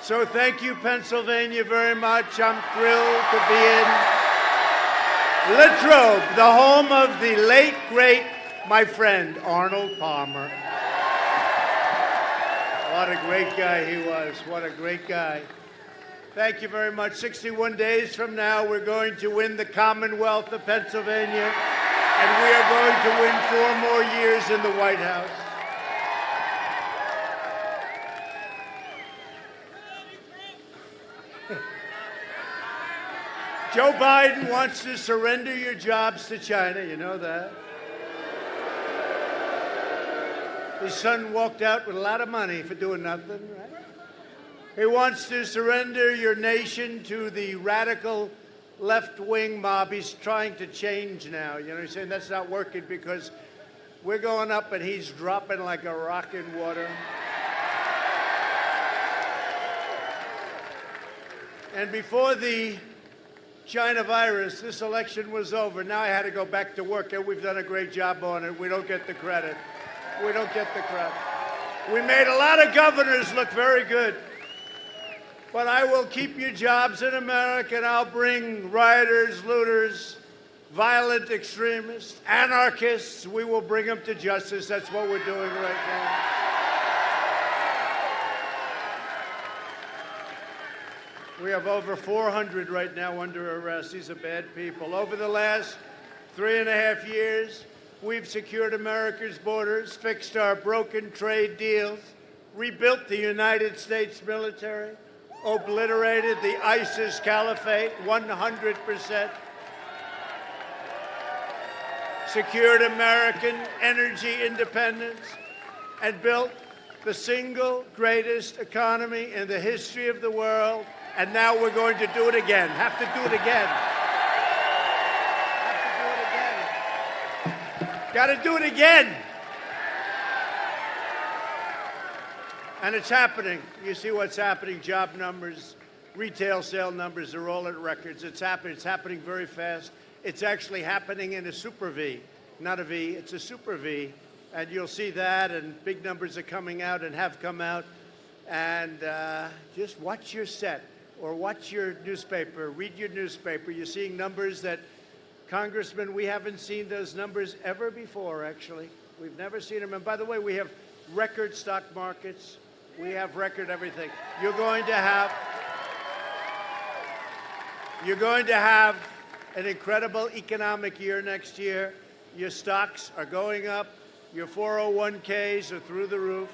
So thank you, Pennsylvania, very much. I'm thrilled to be in Latrobe, the home of the late, great, my friend, Arnold Palmer. What a great guy he was. What a great guy. Thank you very much. 61 days from now, we're going to win the Commonwealth of Pennsylvania, and we are going to win 4 more years in the White House. Joe Biden wants to surrender your jobs to China. You know that. His son walked out with a lot of money for doing nothing, right? He wants to surrender your nation to the radical left-wing mob. He's trying to change now. You know, he's saying that's not working because we're going up and he's dropping like a rock in water. And before the China virus, this election was over. Now I had to go back to work, and we've done a great job on it. We don't get the credit. We don't get the credit. We made a lot of governors look very good. But I will keep your jobs in America, and I'll bring rioters, looters, violent extremists, anarchists. We will bring them to justice. That's what we're doing right now. We have over 400 right now under arrest. These are bad people. Over the last 3.5 years, we've secured America's borders, fixed our broken trade deals, rebuilt the United States military, obliterated the ISIS caliphate 100%, secured American energy independence, and built the single greatest economy in the history of the world. And now we're going to do it again. Have to do it again. Have to do it again. Got to do it again. And it's happening. You see what's happening. Job numbers, retail sale numbers are all at records. It's happening. It's happening very fast. It's actually happening in a super V, not a V. It's a super V. And you'll see that, and big numbers are coming out and have come out. And just watch your set. Or watch your newspaper, read your newspaper. You're seeing numbers that, Congressman, we haven't seen those numbers ever before, actually. We've never seen them. And by the way, we have record stock markets. We have record everything. You're going to have an incredible economic year next year. Your stocks are going up. Your 401ks are through the roof.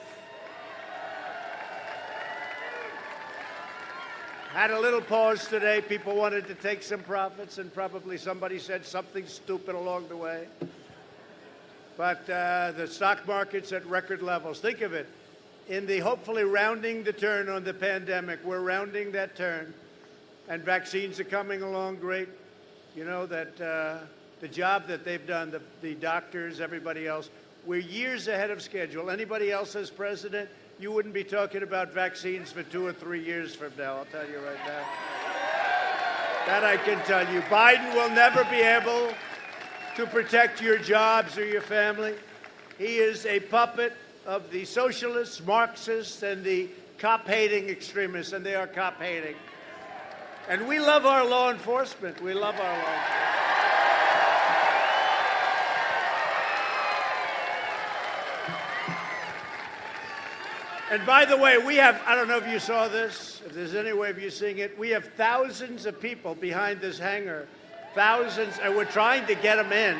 Had a little pause today. People wanted to take some profits, and probably somebody said something stupid along the way. But the stock market's at record levels. Think of it. In the hopefully rounding the turn on the pandemic, we're rounding that turn, and vaccines are coming along great. You know that the job that they've done, the doctors, everybody else, we're years ahead of schedule. Anybody else as president, you wouldn't be talking about vaccines for 2 or 3 years from now, I'll tell you right now. That I can tell you. Biden will never be able to protect your jobs or your family. He is a puppet of the socialists, Marxists, and the cop-hating extremists, and they are cop-hating. And we love our law enforcement. We love our law enforcement. And by the way, we have, I don't know if you saw this, if there's any way of you seeing it, we have thousands of people behind this hangar, thousands, and we're trying to get them in.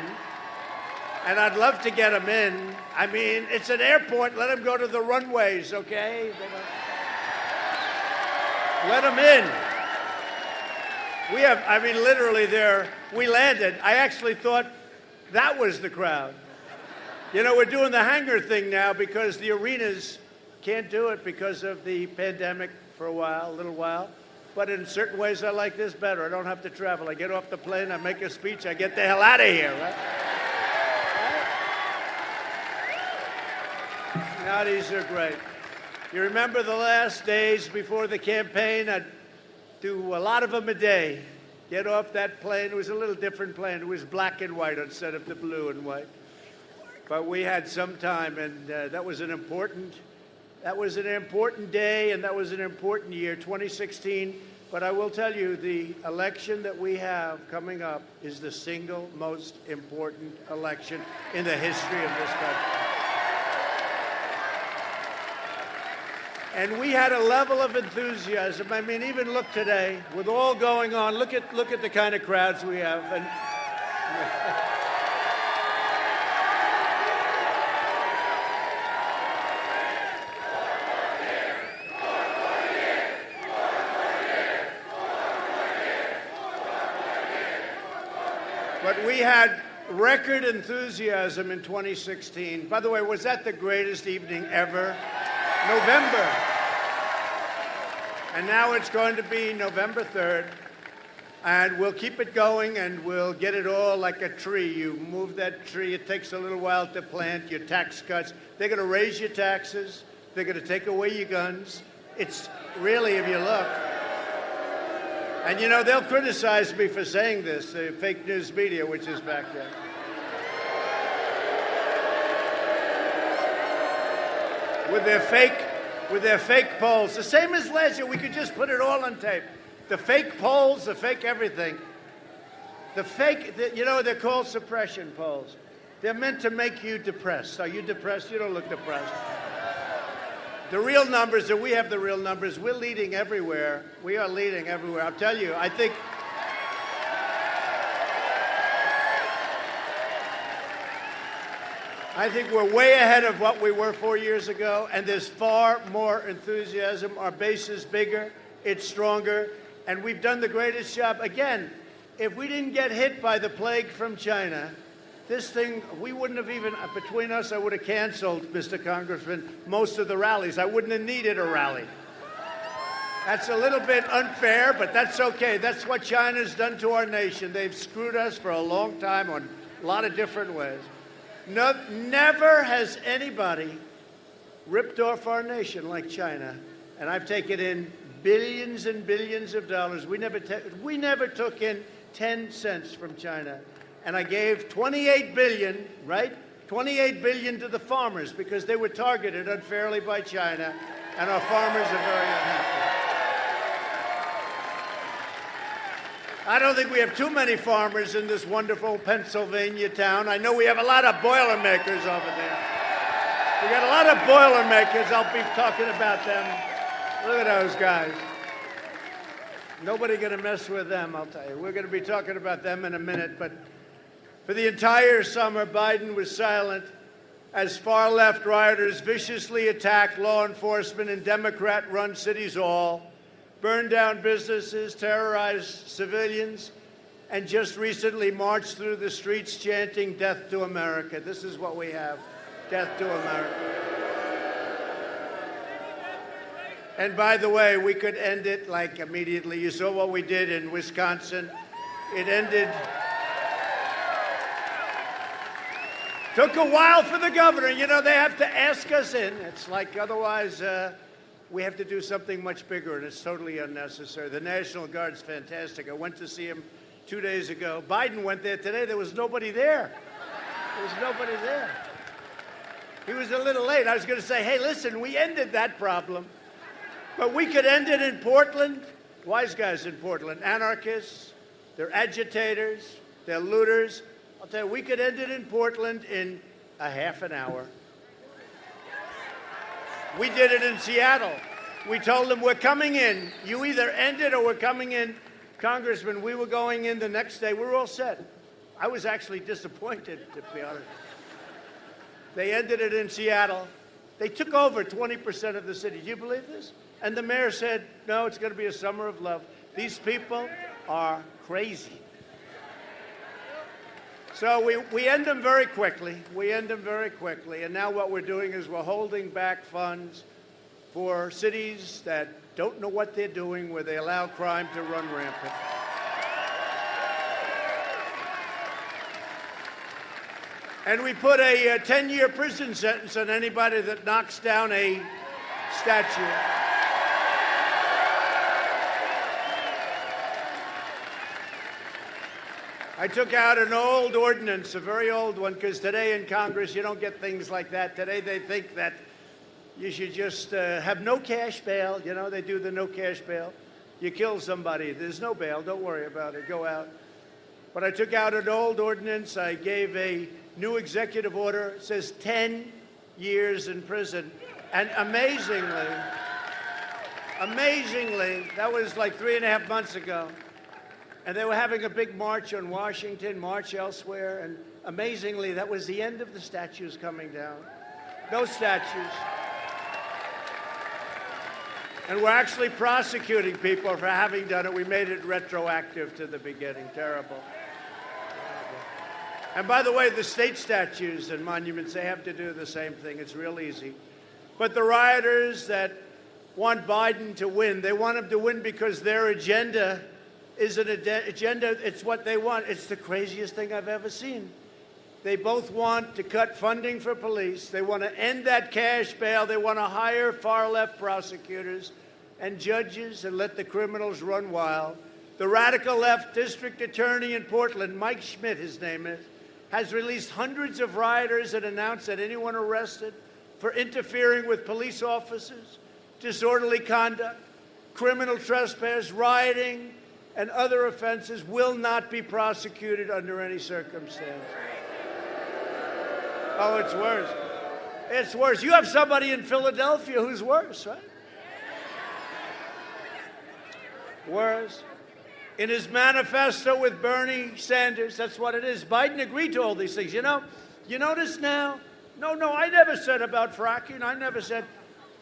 And I'd love to get them in. I mean, it's an airport, let them go to the runways, okay? Let them in. We have, I mean, literally there, we landed. I actually thought that was the crowd. You know, we're doing the hangar thing now because the arenas can't do it because of the pandemic for a little while. But in certain ways, I like this better. I don't have to travel. I get off the plane, I make a speech, I get the hell out of here, right? Now these are great. You remember the last days before the campaign? I'd do a lot of them a day. Get off that plane. It was a little different plane. It was black and white instead of the blue and white. But we had some time, and that was an important That was an important day, and that was an important year, 2016. But I will tell you, the election that we have coming up is the single most important election in the history of this country. And we had a level of enthusiasm. I mean, even look today, with all going on, look at the kind of crowds we have. And but we had record enthusiasm in 2016. By the way, was that the greatest evening ever? November. And now it's going to be November 3rd. And we'll keep it going, and we'll get it all like a tree. You move that tree, it takes a little while to plant, your tax cuts. They're going to raise your taxes. They're going to take away your guns. It's really, if you look. And, you know, they'll criticize me for saying this, the fake news media, which is back there. With their fake polls. The same as last year. We could just put it all on tape. The fake polls, the fake everything. You know, they're called suppression polls. They're meant to make you depressed. Are you depressed? You don't look depressed. The real numbers, and we have the real numbers, we're leading everywhere. We are leading everywhere. I'll tell you, I think we're way ahead of what we were 4 years ago, and there's far more enthusiasm. Our base is bigger, it's stronger, and we've done the greatest job. Again, if we didn't get hit by the plague from China, this thing, we wouldn't have even, between us, I would have canceled, Mr. Congressman, most of the rallies. I wouldn't have needed a rally. That's a little bit unfair, but that's okay. That's what China's done to our nation. They've screwed us for a long time on a lot of different ways. No, never has anybody ripped off our nation like China, and I've taken in billions and billions of dollars. We never took in 10 cents from China. And I gave $28 billion, right? $28 billion to the farmers because they were targeted unfairly by China, and our farmers are very unhappy. I don't think we have too many farmers in this wonderful Pennsylvania town. I know we have a lot of Boilermakers over there. We got a lot of Boilermakers. I'll be talking about them. Look at those guys. Nobody going to mess with them, I'll tell you. We're going to be talking about them in a minute, but for the entire summer, Biden was silent as far-left rioters viciously attacked law enforcement in Democrat-run cities all, burned down businesses, terrorized civilians, and just recently marched through the streets chanting, "Death to America." This is what we have, death to America. And by the way, we could end it like immediately. You saw what we did in Wisconsin. It ended. Took a while for the governor. You know, they have to ask us in. It's like otherwise we have to do something much bigger, and it's totally unnecessary. The National Guard's fantastic. I went to see him 2 days ago. Biden went there today. There was nobody there. There was nobody there. He was a little late. I was going to say, hey, listen, we ended that problem. But we could end it in Portland. Wise guys in Portland. Anarchists. They're agitators. They're looters. I'll tell you, we could end it in Portland in a half an hour. We did it in Seattle. We told them, we're coming in. You either end it or we're coming in. Congressman, we were going in the next day. We were all set. I was actually disappointed, to be honest. They ended it in Seattle. They took over 20% of the city. Do you believe this? And the mayor said, no, it's going to be a summer of love. These people are crazy. So we end them very quickly. We end them very quickly. And now what we're doing is we're holding back funds for cities that don't know what they're doing, where they allow crime to run rampant. And we put a 10-year prison sentence on anybody that knocks down a statue. I took out an old ordinance, a very old one, because today in Congress you don't get things like that. Today they think that you should just have no cash bail. You know, they do the no cash bail. You kill somebody, there's no bail. Don't worry about it. Go out. But I took out an old ordinance. I gave a new executive order. It says 10 years in prison. And amazingly, that was like 3.5 months ago. And they were having a big march on Washington, march elsewhere. And amazingly, that was the end of the statues coming down. No statues. And we're actually prosecuting people for having done it. We made it retroactive to the beginning. Terrible. And by the way, the state statues and monuments, they have to do the same thing. It's real easy. But the rioters that want Biden to win, they want him to win because their agenda is an agenda. It's what they want. It's the craziest thing I've ever seen. They both want to cut funding for police. They want to end that cash bail. They want to hire far-left prosecutors and judges and let the criminals run wild. The radical left district attorney in Portland, Mike Schmidt, his name is, has released hundreds of rioters and announced that anyone arrested for interfering with police officers, disorderly conduct, criminal trespass, rioting, and other offenses will not be prosecuted under any circumstance. Oh, it's worse. It's worse. You have somebody in Philadelphia who's worse, right? Worse. In his manifesto with Bernie Sanders, that's what it is. Biden agreed to all these things. You know, you notice now? No, I never said about fracking. I never said,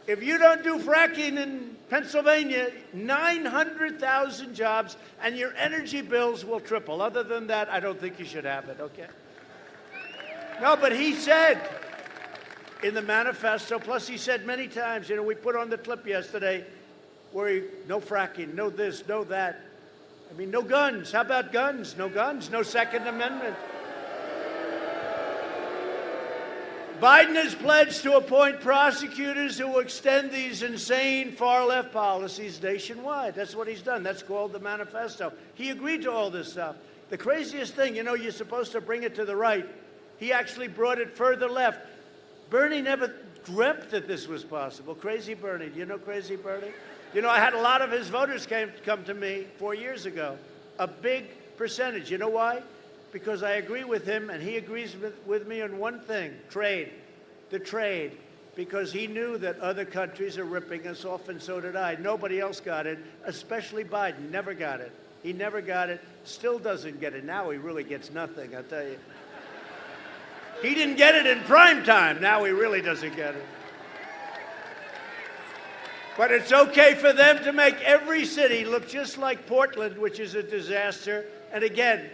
if you don't do fracking in Pennsylvania, 900,000 jobs and your energy bills will triple. Other than that, I don't think you should have it, okay? No, but he said in the manifesto, plus he said many times, you know, we put on the clip yesterday where no fracking, no this, no that. I mean, no guns. How about guns? No guns, no Second Amendment. Biden has pledged to appoint prosecutors who will extend these insane far-left policies nationwide. That's what he's done. That's called the manifesto. He agreed to all this stuff. The craziest thing, you know, you're supposed to bring it to the right. He actually brought it further left. Bernie never dreamt that this was possible. Crazy Bernie. Do you know Crazy Bernie? You know, I had a lot of his voters come to me 4 years ago. A big percentage. You know why? Because I agree with him, and he agrees with me on one thing, trade. The trade. Because he knew that other countries are ripping us off, and so did I. Nobody else got it, especially Biden. Never got it. He never got it. Still doesn't get it. Now he really gets nothing, I'll tell you. He didn't get it in prime time. Now he really doesn't get it. But it's okay for them to make every city look just like Portland, which is a disaster. And again,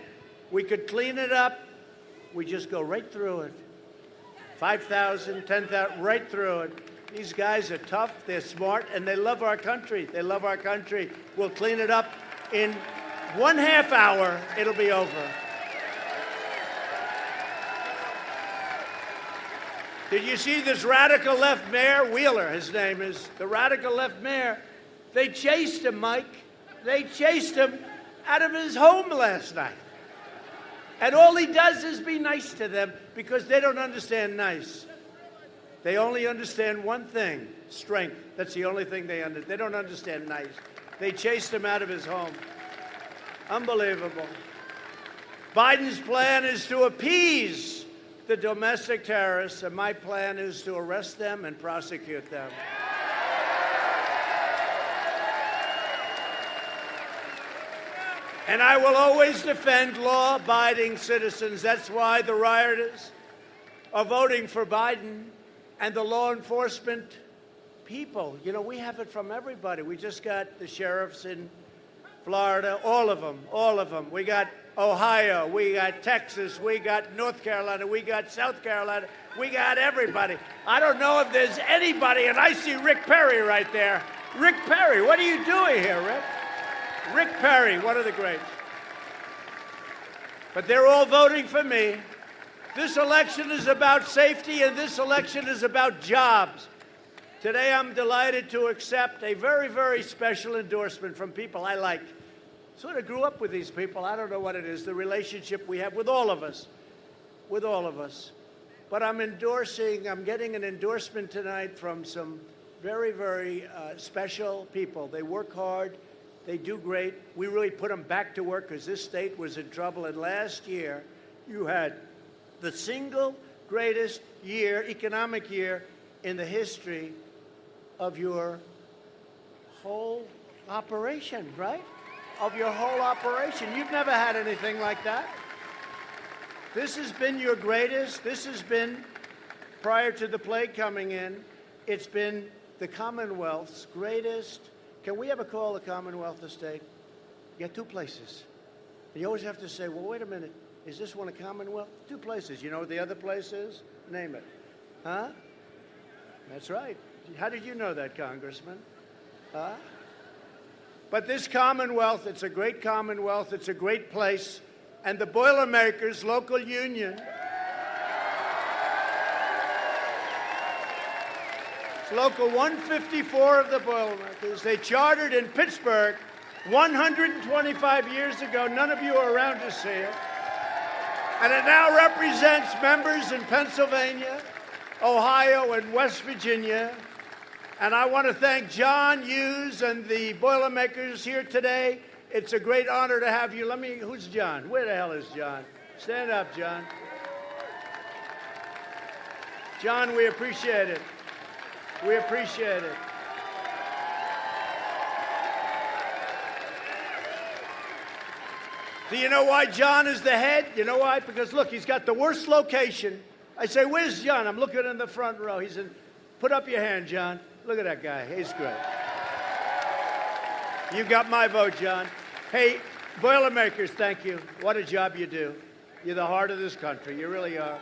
we could clean it up. We just go right through it. 5,000, 10,000, right through it. These guys are tough, they're smart, and they love our country. They love our country. We'll clean it up in 1/2 hour. It'll be over. Did you see this radical left mayor, Wheeler, his name is, the radical left mayor? They chased him, Mike. They chased him out of his home last night. And all he does is be nice to them because they don't understand nice. They only understand one thing, strength. That's the only thing they understand. They don't understand nice. They chased him out of his home. Unbelievable. Biden's plan is to appease the domestic terrorists, and my plan is to arrest them and prosecute them. And I will always defend law-abiding citizens. That's why the rioters are voting for Biden and the law enforcement people. You know, we have it from everybody. We just got the sheriffs in Florida, all of them. We got Ohio, we got Texas, we got North Carolina, we got South Carolina, we got everybody. I don't know if there's anybody, and I see Rick Perry right there. Rick Perry, what are you doing here, Rick? Rick Perry, one of the greats. But they're all voting for me. This election is about safety, and this election is about jobs. Today, I'm delighted to accept a very, very special endorsement from people I like. Sort of grew up with these people. I don't know what it is, the relationship we have with all of us. But I'm getting an endorsement tonight from some very, very special people. They work hard. They do great. We really put them back to work because this state was in trouble. And last year, you had the single greatest economic year in the history of your whole operation, right? Of your whole operation. You've never had anything like that. This has been your greatest. This has been, prior to the plague coming in, it's been the Commonwealth's greatest. Can we ever call the Commonwealth a state? You got two places. You always have to say, well, wait a minute. Is this one a Commonwealth? Two places. You know what the other place is? Name it. Huh? That's right. How did you know that, Congressman? Huh? But this Commonwealth, it's a great Commonwealth. It's a great place. And the Boilermakers local union, it's local 154 of the Boilermakers. They chartered in Pittsburgh 125 years ago. None of you are around to see it. And it now represents members in Pennsylvania, Ohio, and West Virginia. And I want to thank John Hughes and the Boilermakers here today. It's a great honor to have you. Who's John? Where the hell is John? Stand up, John. John, we appreciate it. We appreciate it. Do you know why John is the head? You know why? Because, look, he's got the worst location. I say, where's John? I'm looking in the front row. He said, put up your hand, John. Look at that guy. He's great. You got my vote, John. Hey, Boilermakers, thank you. What a job you do. You're the heart of this country. You really are.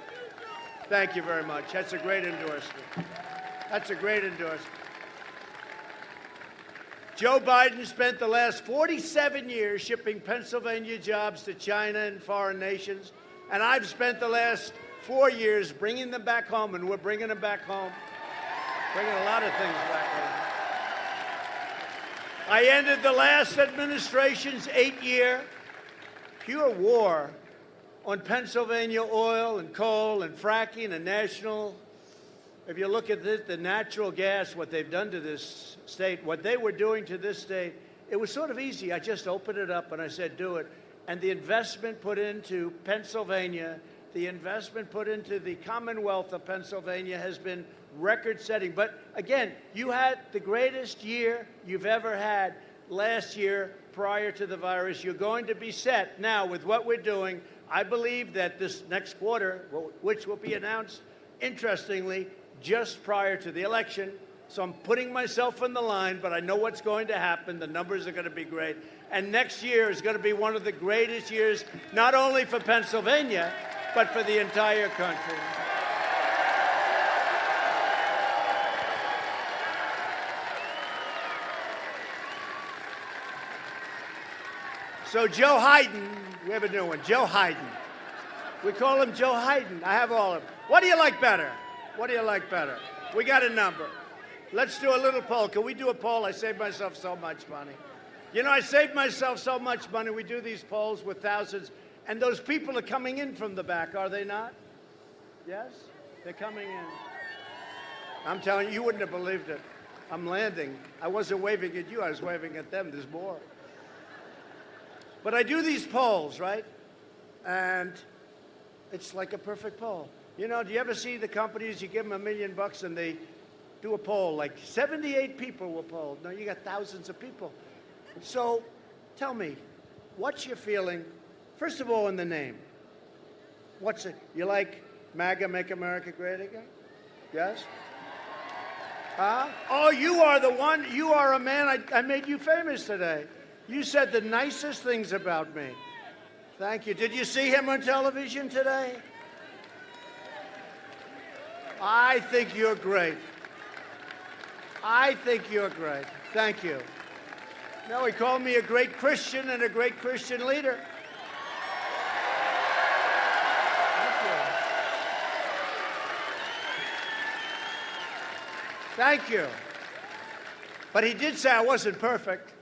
Thank you very much. That's a great endorsement. That's a great endorsement. Joe Biden spent the last 47 years shipping Pennsylvania jobs to China and foreign nations, and I've spent the last 4 years bringing them back home, and we're bringing them back home, bringing a lot of things back home. I ended the last administration's 8-year pure war on Pennsylvania oil and coal and fracking and national. If you look at this, the natural gas, what they've done to this state, what they were doing to this state, it was sort of easy. I just opened it up and I said, do it. And the investment put into Pennsylvania, the investment put into the Commonwealth of Pennsylvania has been record-setting. But again, you had the greatest year you've ever had last year prior to the virus. You're going to be set now with what we're doing. I believe that this next quarter, which will be announced, interestingly, just prior to the election. So I'm putting myself in the line, but I know what's going to happen. The numbers are going to be great. And next year is going to be one of the greatest years, not only for Pennsylvania, but for the entire country. So Joe Hayden, we have a new one, Joe Hayden. We call him Joe Hayden. I have all of them. What do you like better? What do you like better? We got a number. Let's do a little poll. Can we do a poll? I saved myself so much money. You know, I saved myself so much money. We do these polls with thousands. And those people are coming in from the back, are they not? Yes? They're coming in. I'm telling you, you wouldn't have believed it. I'm landing. I wasn't waving at you. I was waving at them. There's more. But I do these polls, right? And it's like a perfect poll. You know, do you ever see the companies, you give them $1 million and they do a poll, like 78 people were polled. No, you got thousands of people. So tell me, what's your feeling, first of all, in the name? What's it? You like MAGA, Make America Great Again? Yes? Huh? Oh, you are the one, you are a man, I made you famous today. You said the nicest things about me. Thank you. Did you see him on television today? I think you're great. I think you're great. Thank you. No, he called me a great Christian and a great Christian leader. Thank you. But he did say I wasn't perfect.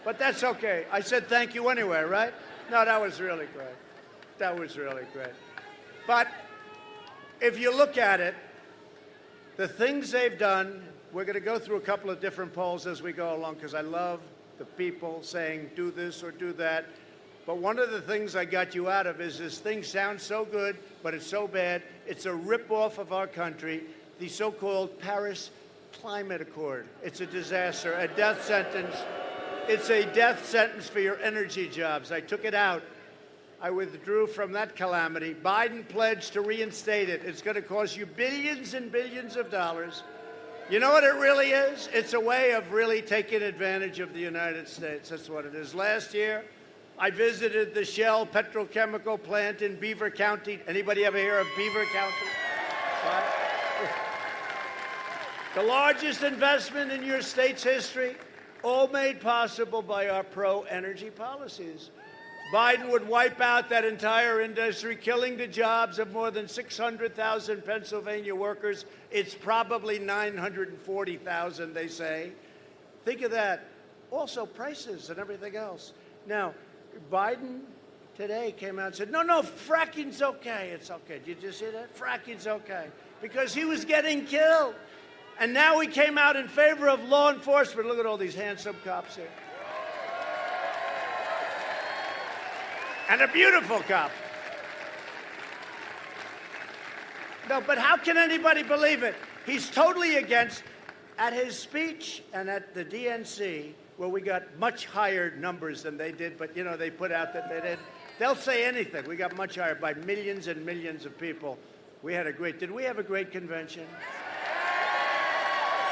But that's okay. I said thank you anyway, right? No, that was really great. That was really great. But if you look at it, the things they've done, we're going to go through a couple of different polls as we go along because I love the people saying do this or do that. But one of the things I got you out of is this thing sounds so good, but it's so bad. It's a ripoff of our country, the so-called Paris Climate Accord. It's a disaster, a death sentence. It's a death sentence for your energy jobs. I took it out. I withdrew from that calamity. Biden pledged to reinstate it. It's going to cost you billions and billions of dollars. You know what it really is? It's a way of really taking advantage of the United States. That's what it is. Last year, I visited the Shell petrochemical plant in Beaver County. Anybody ever hear of Beaver County? Right? The largest investment in your state's history, all made possible by our pro-energy policies. Biden would wipe out that entire industry, killing the jobs of more than 600,000 Pennsylvania workers. It's probably 940,000, they say. Think of that. Also, prices and everything else. Now, Biden today came out and said, no, fracking's okay. It's okay. Did you see that? Fracking's okay. Because he was getting killed. And now he came out in favor of law enforcement. Look at all these handsome cops here. And a beautiful cop. No, but how can anybody believe it? He's totally against. At his speech and at the DNC, where we got much higher numbers than they did, but, you know, they put out that they did. They'll say anything. We got much higher by millions and millions of people. Did we have a great convention?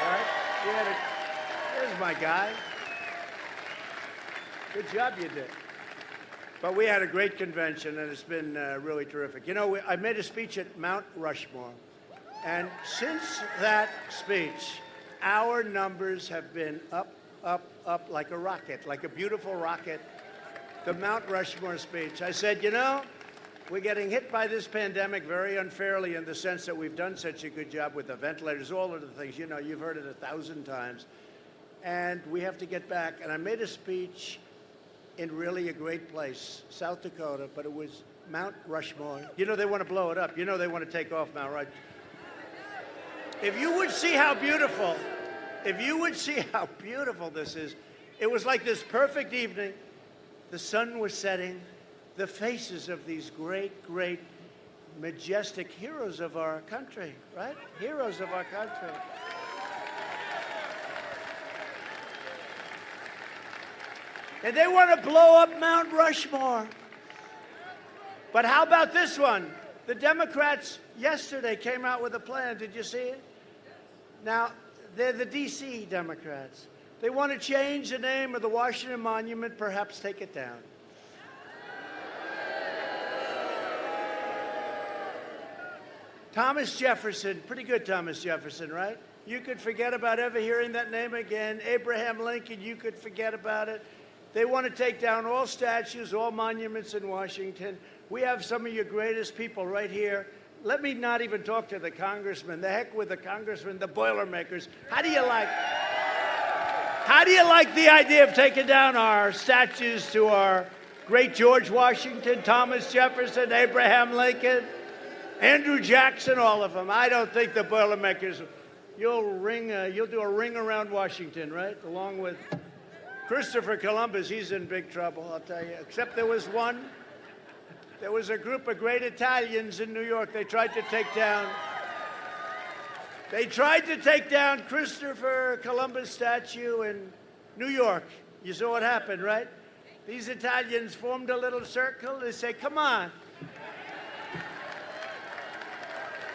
Right? There's my guy. Good job you did. But we had a great convention, and it's been really terrific. You know, I made a speech at Mount Rushmore, and since that speech, our numbers have been up, like a rocket, like a beautiful rocket. The Mount Rushmore speech. I said, you know, we're getting hit by this pandemic very unfairly in the sense that we've done such a good job with the ventilators, all of the things. You know, you've heard it 1,000 times. And we have to get back. And I made a speech in really a great place, South Dakota, but it was Mount Rushmore. You know, they want to blow it up. You know, they want to take off Mount Rushmore. If you would see how beautiful this is, it was like this perfect evening. The sun was setting. The faces of these great, great, majestic heroes of our country, right? Heroes of our country. And they want to blow up Mount Rushmore. But how about this one? The Democrats yesterday came out with a plan. Did you see it? Now, they're the D.C. Democrats. They want to change the name of the Washington Monument, perhaps take it down. Thomas Jefferson, pretty good Thomas Jefferson, right? You could forget about ever hearing that name again. Abraham Lincoln, you could forget about it. They want to take down all statues, all monuments in Washington. We have some of your greatest people right here. Let me not even talk to the congressman. The heck with the congressman, the Boilermakers. How do you like the idea of taking down our statues to our great George Washington, Thomas Jefferson, Abraham Lincoln, Andrew Jackson, all of them? I don't think the Boilermakers. You'll do a ring around Washington, right? Along with Christopher Columbus. He's in big trouble, I'll tell you. Except there was a group of great Italians in New York. They tried to take down Christopher Columbus statue in New York. You saw what happened, right? These Italians formed a little circle. They say, come on.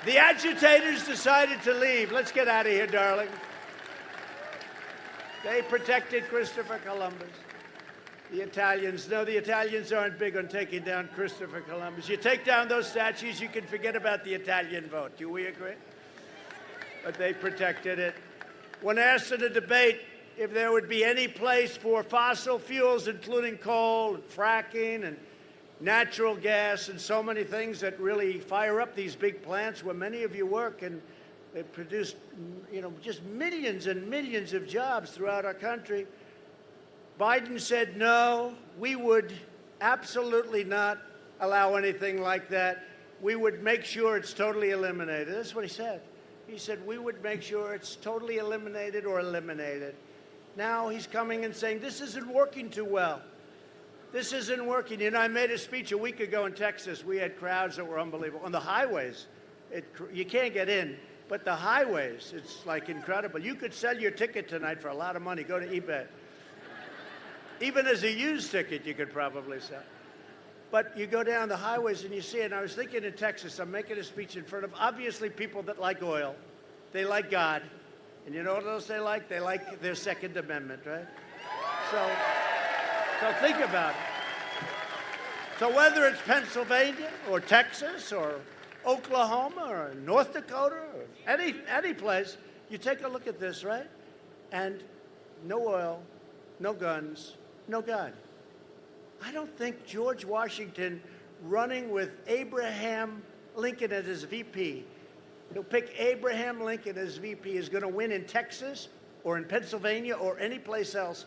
The agitators decided to leave. Let's get out of here, darling. They protected Christopher Columbus. The Italians aren't big on taking down Christopher Columbus. You take down those statues, you can forget about the Italian vote. Do we agree? But they protected it. When asked in a debate if there would be any place for fossil fuels, including coal, and fracking, and natural gas, and so many things that really fire up these big plants where many of you work, and they produce, just millions and millions of jobs throughout our country. Biden said, no, we would absolutely not allow anything like that. we would make sure it's totally eliminated. That's what he said. He said, we would make sure it's totally eliminated or eliminated. Now he's coming and saying, this isn't working too well. This isn't working. You know, I made a speech a week ago in Texas. We had crowds that were unbelievable. On the highways, you can't get in, but the highways, it's like incredible. You could sell your ticket tonight for a lot of money. Go to eBay. Even as a used ticket, you could probably sell. But you go down the highways and you see it. And I was thinking in Texas, I'm making a speech in front of, obviously, people that like oil. They like God. And you know what else they like? They like their Second Amendment, right? So think about it. So whether it's Pennsylvania or Texas or Oklahoma or North Dakota or any place, you take a look at this, right? And no oil, no guns, no God. I don't think George Washington running with Abraham Lincoln as his VP, he'll pick Abraham Lincoln as VP, is going to win in Texas or in Pennsylvania or any place else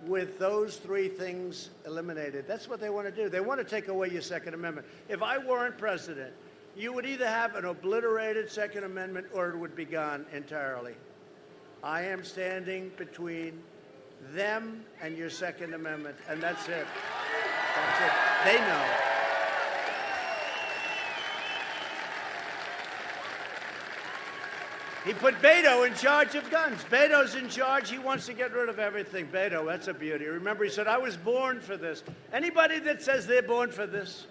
with those three things eliminated. That's what they want to do. They want to take away your Second Amendment. If I weren't president, you would either have an obliterated Second Amendment or it would be gone entirely. I am standing between them and your Second Amendment, and that's it. That's it. They know. He put Beto in charge of guns. Beto's in charge. He wants to get rid of everything. Beto, that's a beauty. Remember, he said, I was born for this. Anybody that says they're born for this,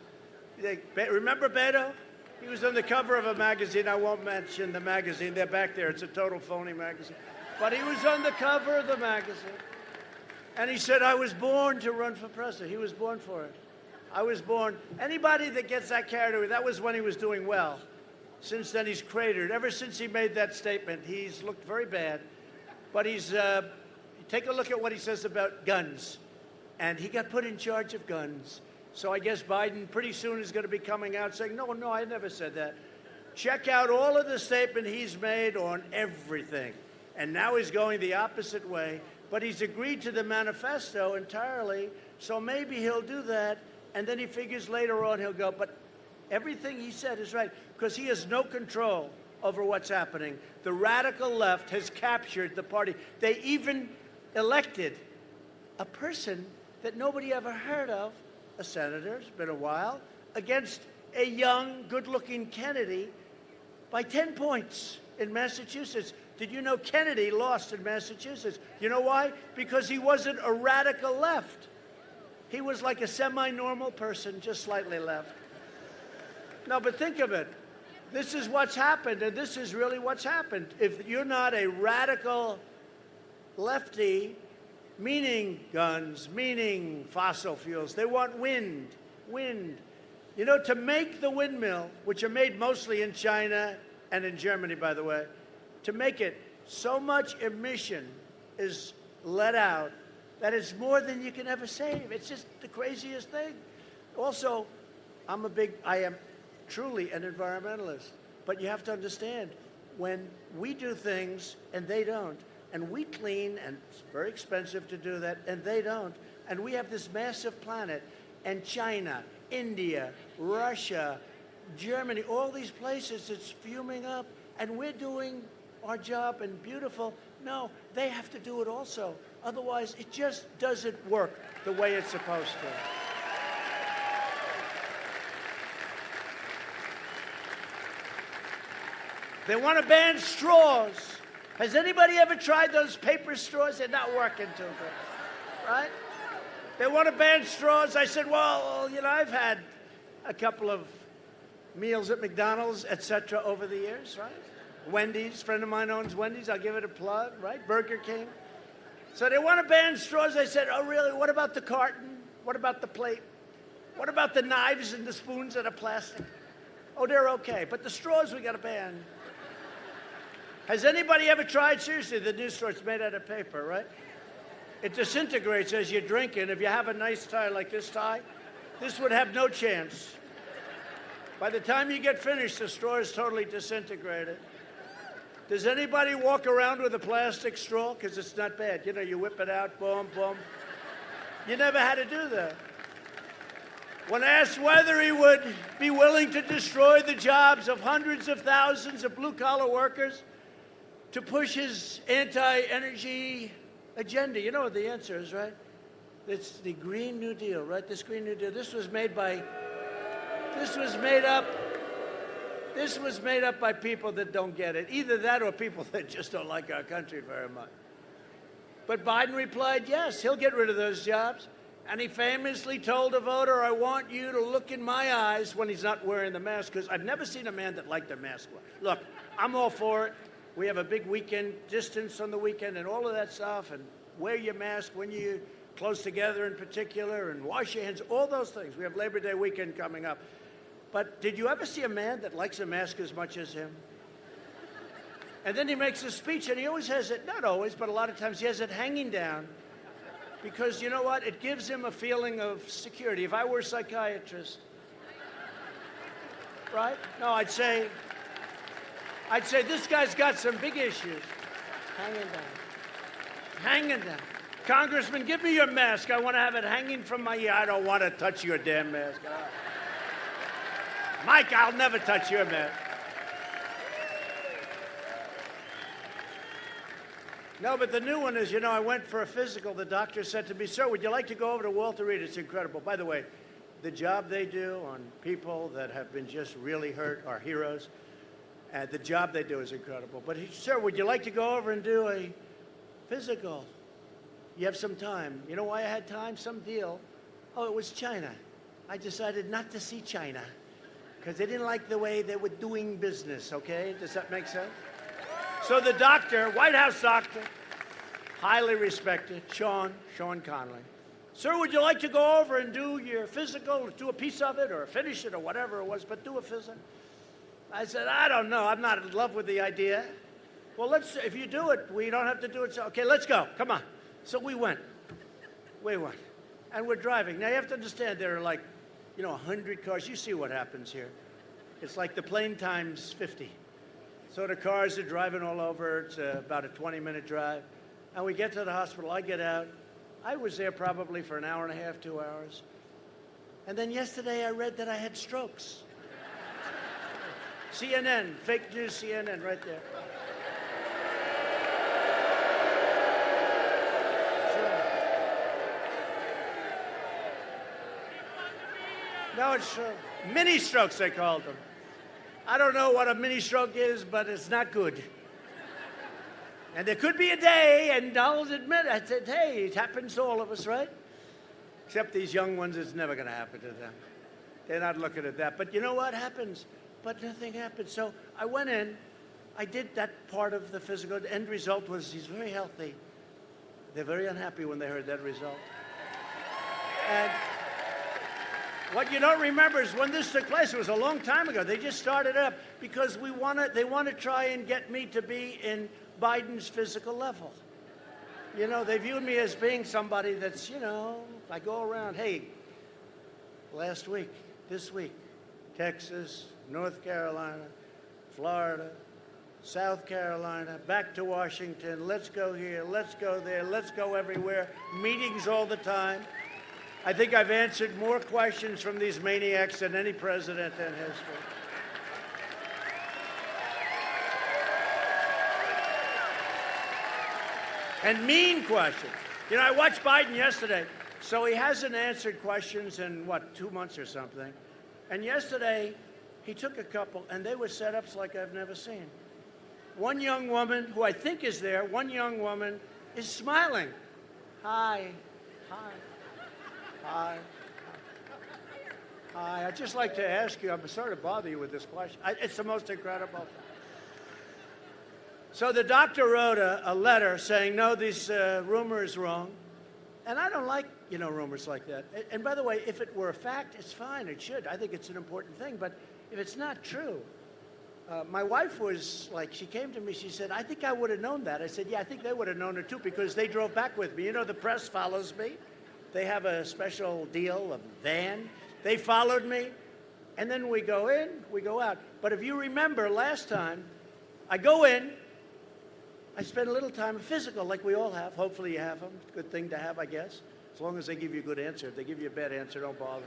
remember Beto? He was on the cover of a magazine. I won't mention the magazine. They're back there. It's a total phony magazine. But he was on the cover of the magazine. And he said, I was born to run for president. He was born for it. I was born. Anybody that gets that carried away, that was when he was doing well. Since then, he's cratered. Ever since he made that statement, he's looked very bad. But take a look at what he says about guns. And he got put in charge of guns. So I guess Biden pretty soon is going to be coming out saying, no, I never said that. Check out all of the statement he's made on everything. And now he's going the opposite way. But he's agreed to the manifesto entirely. So maybe he'll do that. And then he figures later on he'll go, but everything he said is right, because he has no control over what's happening. The radical left has captured the party. They even elected a person that nobody ever heard of, a senator, it's been a while, against a young, good-looking Kennedy by 10 points in Massachusetts. Did you know Kennedy lost in Massachusetts? You know why? Because he wasn't a radical left. He was like a semi-normal person, just slightly left. No, but think of it. This is what's happened, and this is really what's happened. If you're not a radical lefty, meaning guns, meaning fossil fuels, they want wind. You know, to make the windmill, which are made mostly in China and in Germany, by the way, to make it, so much emission is let out that it's more than you can ever save. It's just the craziest thing. Also, I am truly an environmentalist. But you have to understand, when we do things and they don't, and we clean, and it's very expensive to do that, and they don't, and we have this massive planet, and China, India, Russia, Germany, all these places, it's fuming up, and we're doing our job and beautiful. No, they have to do it also. Otherwise, it just doesn't work the way it's supposed to. They want to ban straws. Has anybody ever tried those paper straws? They're not working too good, right? They want to ban straws. I said, well, you know, I've had a couple of meals at McDonald's, etc., over the years, right? Wendy's, a friend of mine owns Wendy's. I'll give it a plug, right? Burger King. So they want to ban straws. I said, oh, really? What about the carton? What about the plate? What about the knives and the spoons that are plastic? Oh, they're okay. But the straws we got to ban. Has anybody ever tried, seriously, the new straw, it's made out of paper, right? It disintegrates as you're drinking. If you have a nice tie like this tie, this would have no chance. By the time you get finished, the straw is totally disintegrated. Does anybody walk around with a plastic straw? Because it's not bad. You know, you whip it out, boom, boom. You never had to do that. When asked whether he would be willing to destroy the jobs of hundreds of thousands of blue-collar workers to push his anti-energy agenda, you know what the answer is, right? It's the Green New Deal, right? This Green New Deal. This was made up by people that don't get it. Either that or people that just don't like our country very much. But Biden replied, yes, he'll get rid of those jobs. And he famously told a voter, I want you to look in my eyes when he's not wearing the mask, because I've never seen a man that liked a mask. Look, I'm all for it. We have a big weekend, distance on the weekend and all of that stuff, and wear your mask when you're close together in particular, and wash your hands, all those things. We have Labor Day weekend coming up. But did you ever see a man that likes a mask as much as him? And then he makes a speech, and he always has it, not always, but a lot of times he has it hanging down, because you know what? It gives him a feeling of security. If I were a psychiatrist, right? No, I'd say this guy's got some big issues. Hanging down. Congressman, give me your mask. I want to have it hanging from my ear. I don't want to touch your damn mask. Mike, I'll never touch your mask. No, but the new one is, I went for a physical. The doctor said to me, sir, would you like to go over to Walter Reed? It's incredible. By the way, the job they do on people that have been just really hurt are heroes. And the job they do is incredible. But, sir, would you like to go over and do a physical? You have some time. You know why I had time? Some deal. Oh, it was China. I decided not to see China because they didn't like the way they were doing business, okay? Does that make sense? So the doctor, White House doctor, highly respected, Sean Conley. Sir, would you like to go over and do your physical, do a piece of it or finish it or whatever it was, but do a physical? I said, I don't know. I'm not in love with the idea. Well, if you do it, we don't have to do it. So, okay, let's go. Come on. So we went. And we're driving. Now, you have to understand there are like, 100 cars. You see what happens here. It's like the plane times 50. So the cars are driving all over. It's about a 20-minute drive. And we get to the hospital. I get out. I was there probably for an hour and a half, 2 hours. And then yesterday I read that I had strokes. CNN, fake news CNN right there. No, it's mini strokes, they called them. I don't know what a mini stroke is, but it's not good. And there could be a day, and I'll admit, I said, hey, it happens to all of us, right? Except these young ones, it's never going to happen to them. They're not looking at that. But you know what happens? But nothing happened. So I went in. I did that part of the physical. The end result was he's very healthy. They're very unhappy when they heard that result. And what you don't remember is when this took place, it was a long time ago. They just started up because they want to try and get me to be in Biden's physical level. They viewed me as being somebody that's, I go around, hey, last week, this week, Texas, North Carolina, Florida, South Carolina, back to Washington, let's go here, let's go there, let's go everywhere, meetings all the time. I think I've answered more questions from these maniacs than any president in history. And mean questions. I watched Biden yesterday, so he hasn't answered questions in, 2 months or something. And yesterday, he took a couple, and they were setups like I've never seen. One young woman, who I think is there, is smiling. Hi. I'd just like to ask you, I'm sorry to bother you with this question. It's the most incredible thing. So the doctor wrote a letter saying, no, this rumor is wrong. And I don't like, rumors like that. And by the way, if it were a fact, it's fine. It should. I think it's an important thing. But if it's not true, my wife was like, she came to me, she said, I think I would have known that. I said, yeah, I think they would have known it too because they drove back with me. The press follows me. They have a special deal, a van. They followed me. And then we go in, we go out. But if you remember last time, I go in, I spend a little time physical like we all have. Hopefully you have them. It's a good thing to have, I guess, as long as they give you a good answer. If they give you a bad answer, don't bother.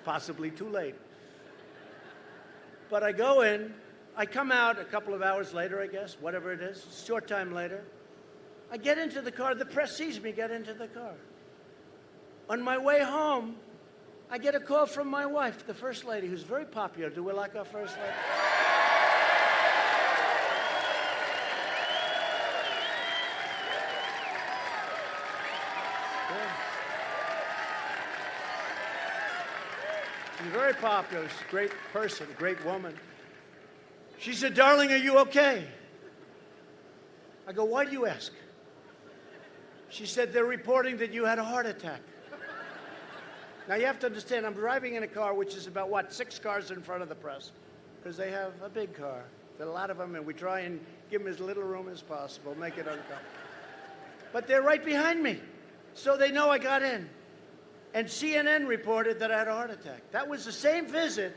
possibly too late. But I go in, I come out a couple of hours later, I guess, whatever it is, short time later. I get into the car, the press sees me get into the car. On my way home, I get a call from my wife, the First Lady, who's very popular. Do we like our First Lady? Yeah. She's very popular. She's a great person, a great woman. She said, "Darling, are you okay?" I go, "Why do you ask?" She said, "They're reporting that you had a heart attack." Now, you have to understand, I'm driving in a car which is about, 6 cars in front of the press, because they have a big car. There are a lot of them, and we try and give them as little room as possible, make it uncomfortable. But they're right behind me, so they know I got in. And CNN reported that I had a heart attack. That was the same visit,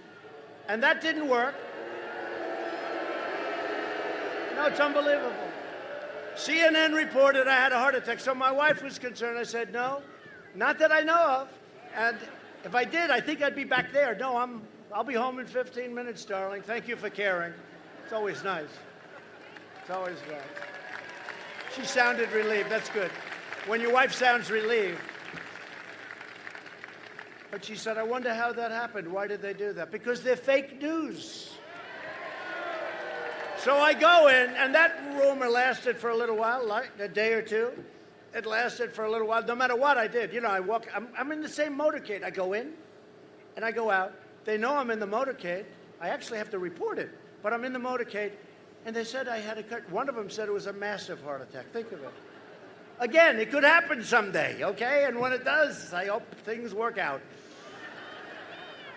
and that didn't work. No, it's unbelievable. CNN reported I had a heart attack, so my wife was concerned. I said, "No, not that I know of. And if I did, I think I'd be back there. No, I'll be home in 15 minutes, darling. Thank you for caring." It's always nice. It's always nice. She sounded relieved. That's good. When your wife sounds relieved. But she said, "I wonder how that happened. Why did they do that?" Because they're fake news. So I go in, and that rumor lasted for a little while, like a day or two. It lasted for a little while, no matter what I did. You know, I'm in the same motorcade. I go in, and I go out. They know I'm in the motorcade. I actually have to report it, but I'm in the motorcade, and they said I had one of them said it was a massive heart attack. Think of it. Again, it could happen someday, okay? And when it does, I hope things work out.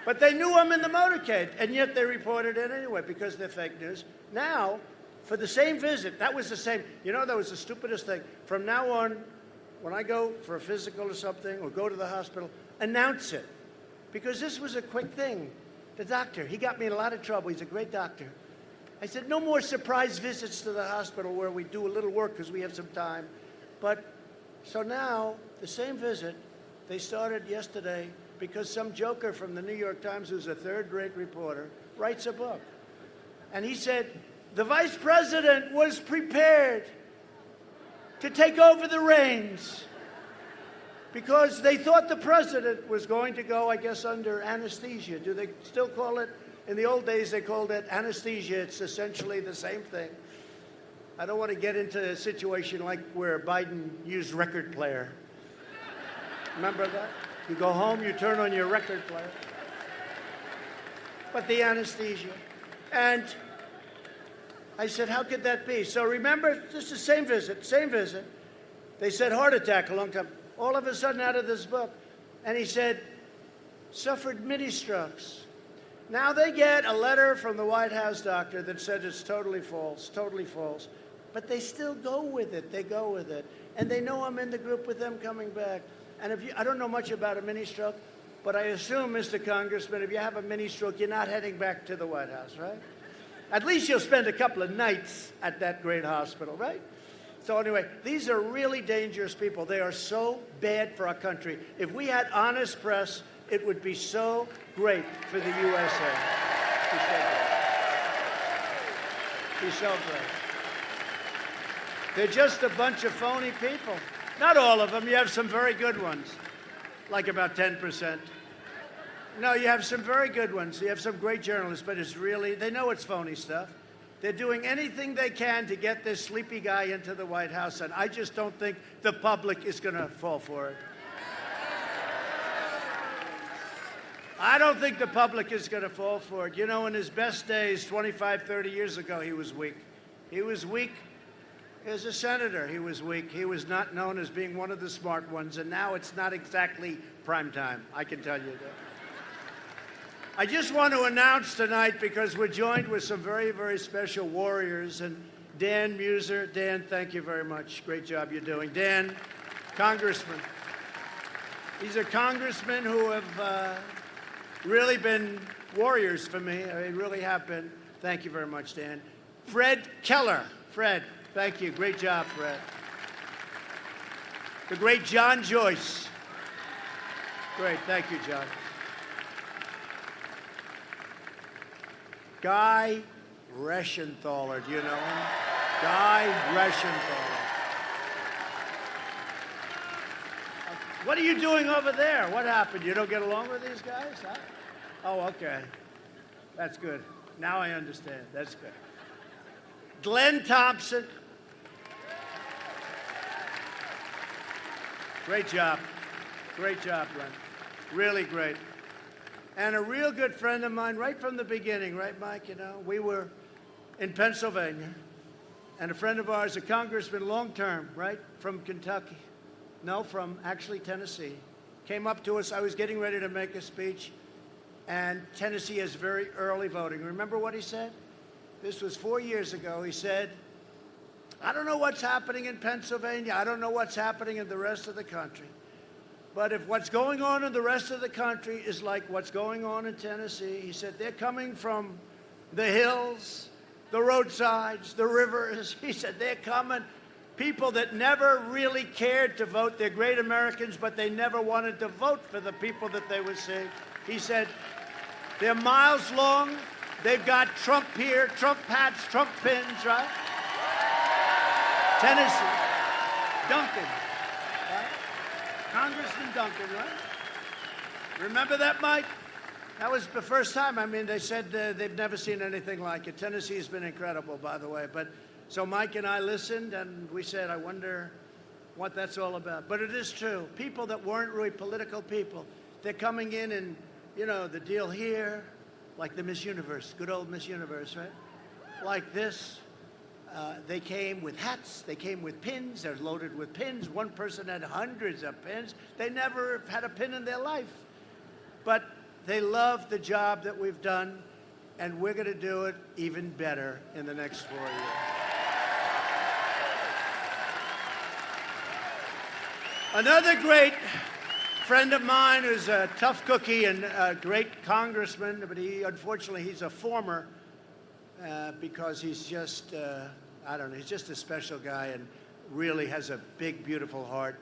But they knew I'm in the motorcade, and yet they reported it anyway because they're fake news. Now, for the same visit, that was the same. You know, that was the stupidest thing. From now on, when I go for a physical or something, or go to the hospital, announce it. Because this was a quick thing. The doctor, he got me in a lot of trouble. He's a great doctor. I said, "No more surprise visits to the hospital where we do a little work because we have some time." But, so now, the same visit, they started yesterday because some joker from the New York Times, who's a third-rate reporter, writes a book. And he said, the vice president was prepared to take over the reins because they thought the president was going to go, I guess, under anesthesia. Do they still call it? In the old days, they called it anesthesia. It's essentially the same thing. I don't want to get into a situation like where Biden used record player. Remember that? You go home, you turn on your record player. But the anesthesia. And I said, how could that be? So remember, this is the same visit. They said heart attack a long time. All of a sudden out of this book. And he said, suffered mini strokes. Now they get a letter from the White House doctor that said it's totally false. But they still go with it. They go with it. And they know I'm in the group with them coming back. And I don't know much about a mini stroke, but I assume, Mr. Congressman, if you have a mini stroke, you're not heading back to the White House, right? At least you'll spend a couple of nights at that great hospital, right? So anyway, these are really dangerous people. They are so bad for our country. If we had honest press, it would be so great for the USA. Be so great. They're just a bunch of phony people. Not all of them. You have some very good ones, like about 10%. No, you have some very good ones. You have some great journalists, but it's really, they know it's phony stuff. They're doing anything they can to get this sleepy guy into the White House, and I just don't think the public is going to fall for it. I don't think the public is going to fall for it. You know, in his best days, 25, 30 years ago, he was weak. He was weak as a senator. He was weak. He was not known as being one of the smart ones, and now it's not exactly prime time. I can tell you that. I just want to announce tonight, because we're joined with some very, very special warriors, and Dan Muser. Dan, thank you very much. Great job you're doing. Dan, congressman. These are congressmen who have really been warriors for me. They really have been. Thank you very much, Dan. Fred Keller. Fred, thank you. Great job, Fred. The great John Joyce. Great. Thank you, John. Guy Reschenthaler. Do you know him? Guy Reschenthaler. What are you doing over there? What happened? You don't get along with these guys? Huh? Oh, okay. That's good. Now I understand. That's good. Glenn Thompson. Great job. Great job, Glenn. Really great. And a real good friend of mine right from the beginning, right, Mike? You know, we were in Pennsylvania, and a friend of ours, a congressman long-term, right, from Kentucky. No, from actually Tennessee. Came up to us. I was getting ready to make a speech, and Tennessee has very early voting. Remember what he said? This was 4 years ago. He said, I don't know what's happening in Pennsylvania. I don't know what's happening in the rest of the country. But if what's going on in the rest of the country is like what's going on in Tennessee, he said, they're coming from the hills, the roadsides, the rivers. He said, they're coming. People that never really cared to vote. They're great Americans, but they never wanted to vote for the people that they would see. He said, they're miles long. They've got Trump here, Trump hats, Trump pins, right? Tennessee. Duncan. Right? Congressman Duncan, right? Remember that, Mike? That was the first time. I mean, they said they've never seen anything like it. Tennessee has been incredible, by the way. But so Mike and I listened, and we said, I wonder what that's all about. But it is true. People that weren't really political people, they're coming in and, you know, the deal here, like the Miss Universe, good old Miss Universe, right? Like this. They came with hats. They came with pins. They're loaded with pins. One person had hundreds of pins. They never had a pin in their life. But they love the job that we've done, and we're going to do it even better in the next 4 years. Another great friend of mine who's a tough cookie and a great congressman, but unfortunately, he's a former because he's just, I don't know, he's just a special guy and really has a big, beautiful heart.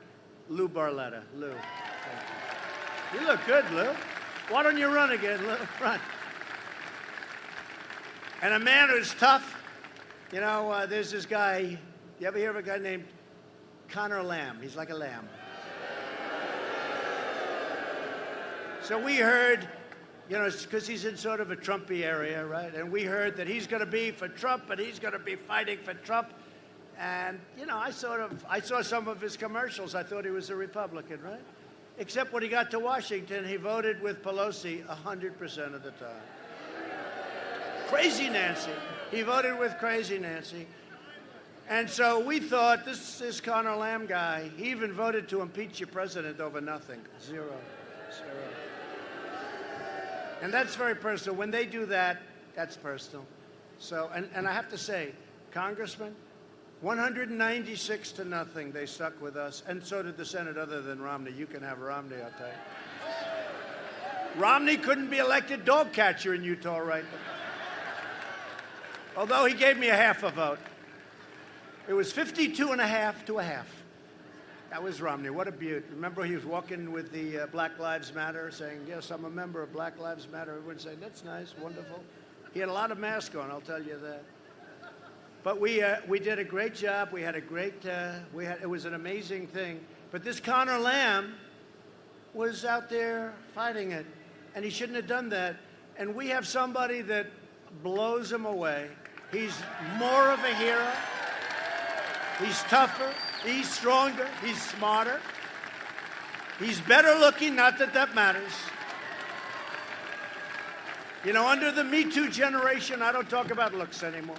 Lou Barletta. Lou, thank you. You look good, Lou. Why don't you run again, Lou? Run. And a man who's tough. You know, there's this guy, you ever hear of a guy named Connor Lamb? He's like a lamb. So we heard, you know, because he's in sort of a Trumpy area, right? And we heard that he's going to be for Trump, and he's going to be fighting for Trump. And, you know, I saw some of his commercials. I thought he was a Republican, right? Except when he got to Washington, he voted with Pelosi 100% of the time. Crazy Nancy. He voted with Crazy Nancy. And so we thought, this Connor Lamb guy, he even voted to impeach your president over nothing. Zero. And that's very personal. When they do that, that's personal. So, and I have to say, Congressman, 196 to nothing, they stuck with us. And so did the Senate, other than Romney. You can have Romney, I'll tell you. Romney couldn't be elected dog catcher in Utah right now. Although he gave me a half a vote. It was 52.5 to a half. That was Romney. What a beaut. Remember, he was walking with the Black Lives Matter, saying, yes, I'm a member of Black Lives Matter. Everyone saying, that's nice, wonderful. He had a lot of masks on, I'll tell you that. But we did a great job. We had a great, it was an amazing thing. But this Connor Lamb was out there fighting it, and he shouldn't have done that. And we have somebody that blows him away. He's more of a hero. He's tougher. He's stronger. He's smarter. He's better looking, not that that matters. You know, under the Me Too generation, I don't talk about looks anymore.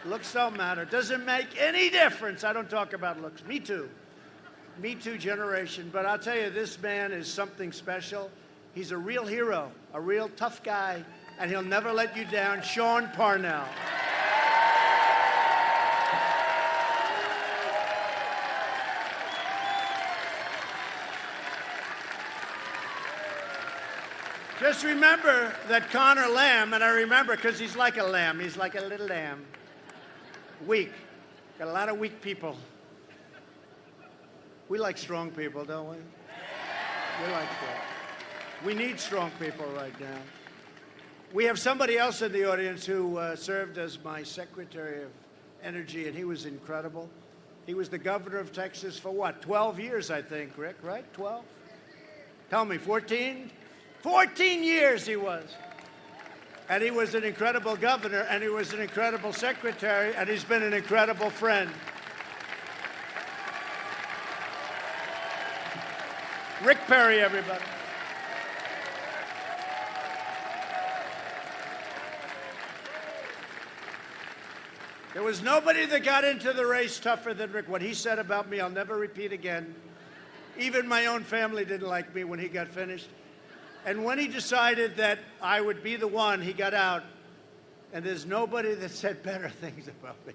Looks don't matter. Doesn't make any difference. I don't talk about looks. Me Too. Me Too generation. But I'll tell you, this man is something special. He's a real hero, a real tough guy, and he'll never let you down. Sean Parnell. Just remember that Connor Lamb, and I remember because he's like a lamb. He's like a little lamb. Weak. Got a lot of weak people. We like strong people, don't we? We like that. We need strong people right now. We have somebody else in the audience who served as my Secretary of Energy, and he was incredible. He was the governor of Texas for what, 12 years, I think, Rick, right? 12? Tell me, 14? 14 years he was. And he was an incredible governor, and he was an incredible secretary, and he's been an incredible friend. Rick Perry, everybody. There was nobody that got into the race tougher than Rick. What he said about me, I'll never repeat again. Even my own family didn't like me when he got finished. And when he decided that I would be the one, he got out. And there's nobody that said better things about me.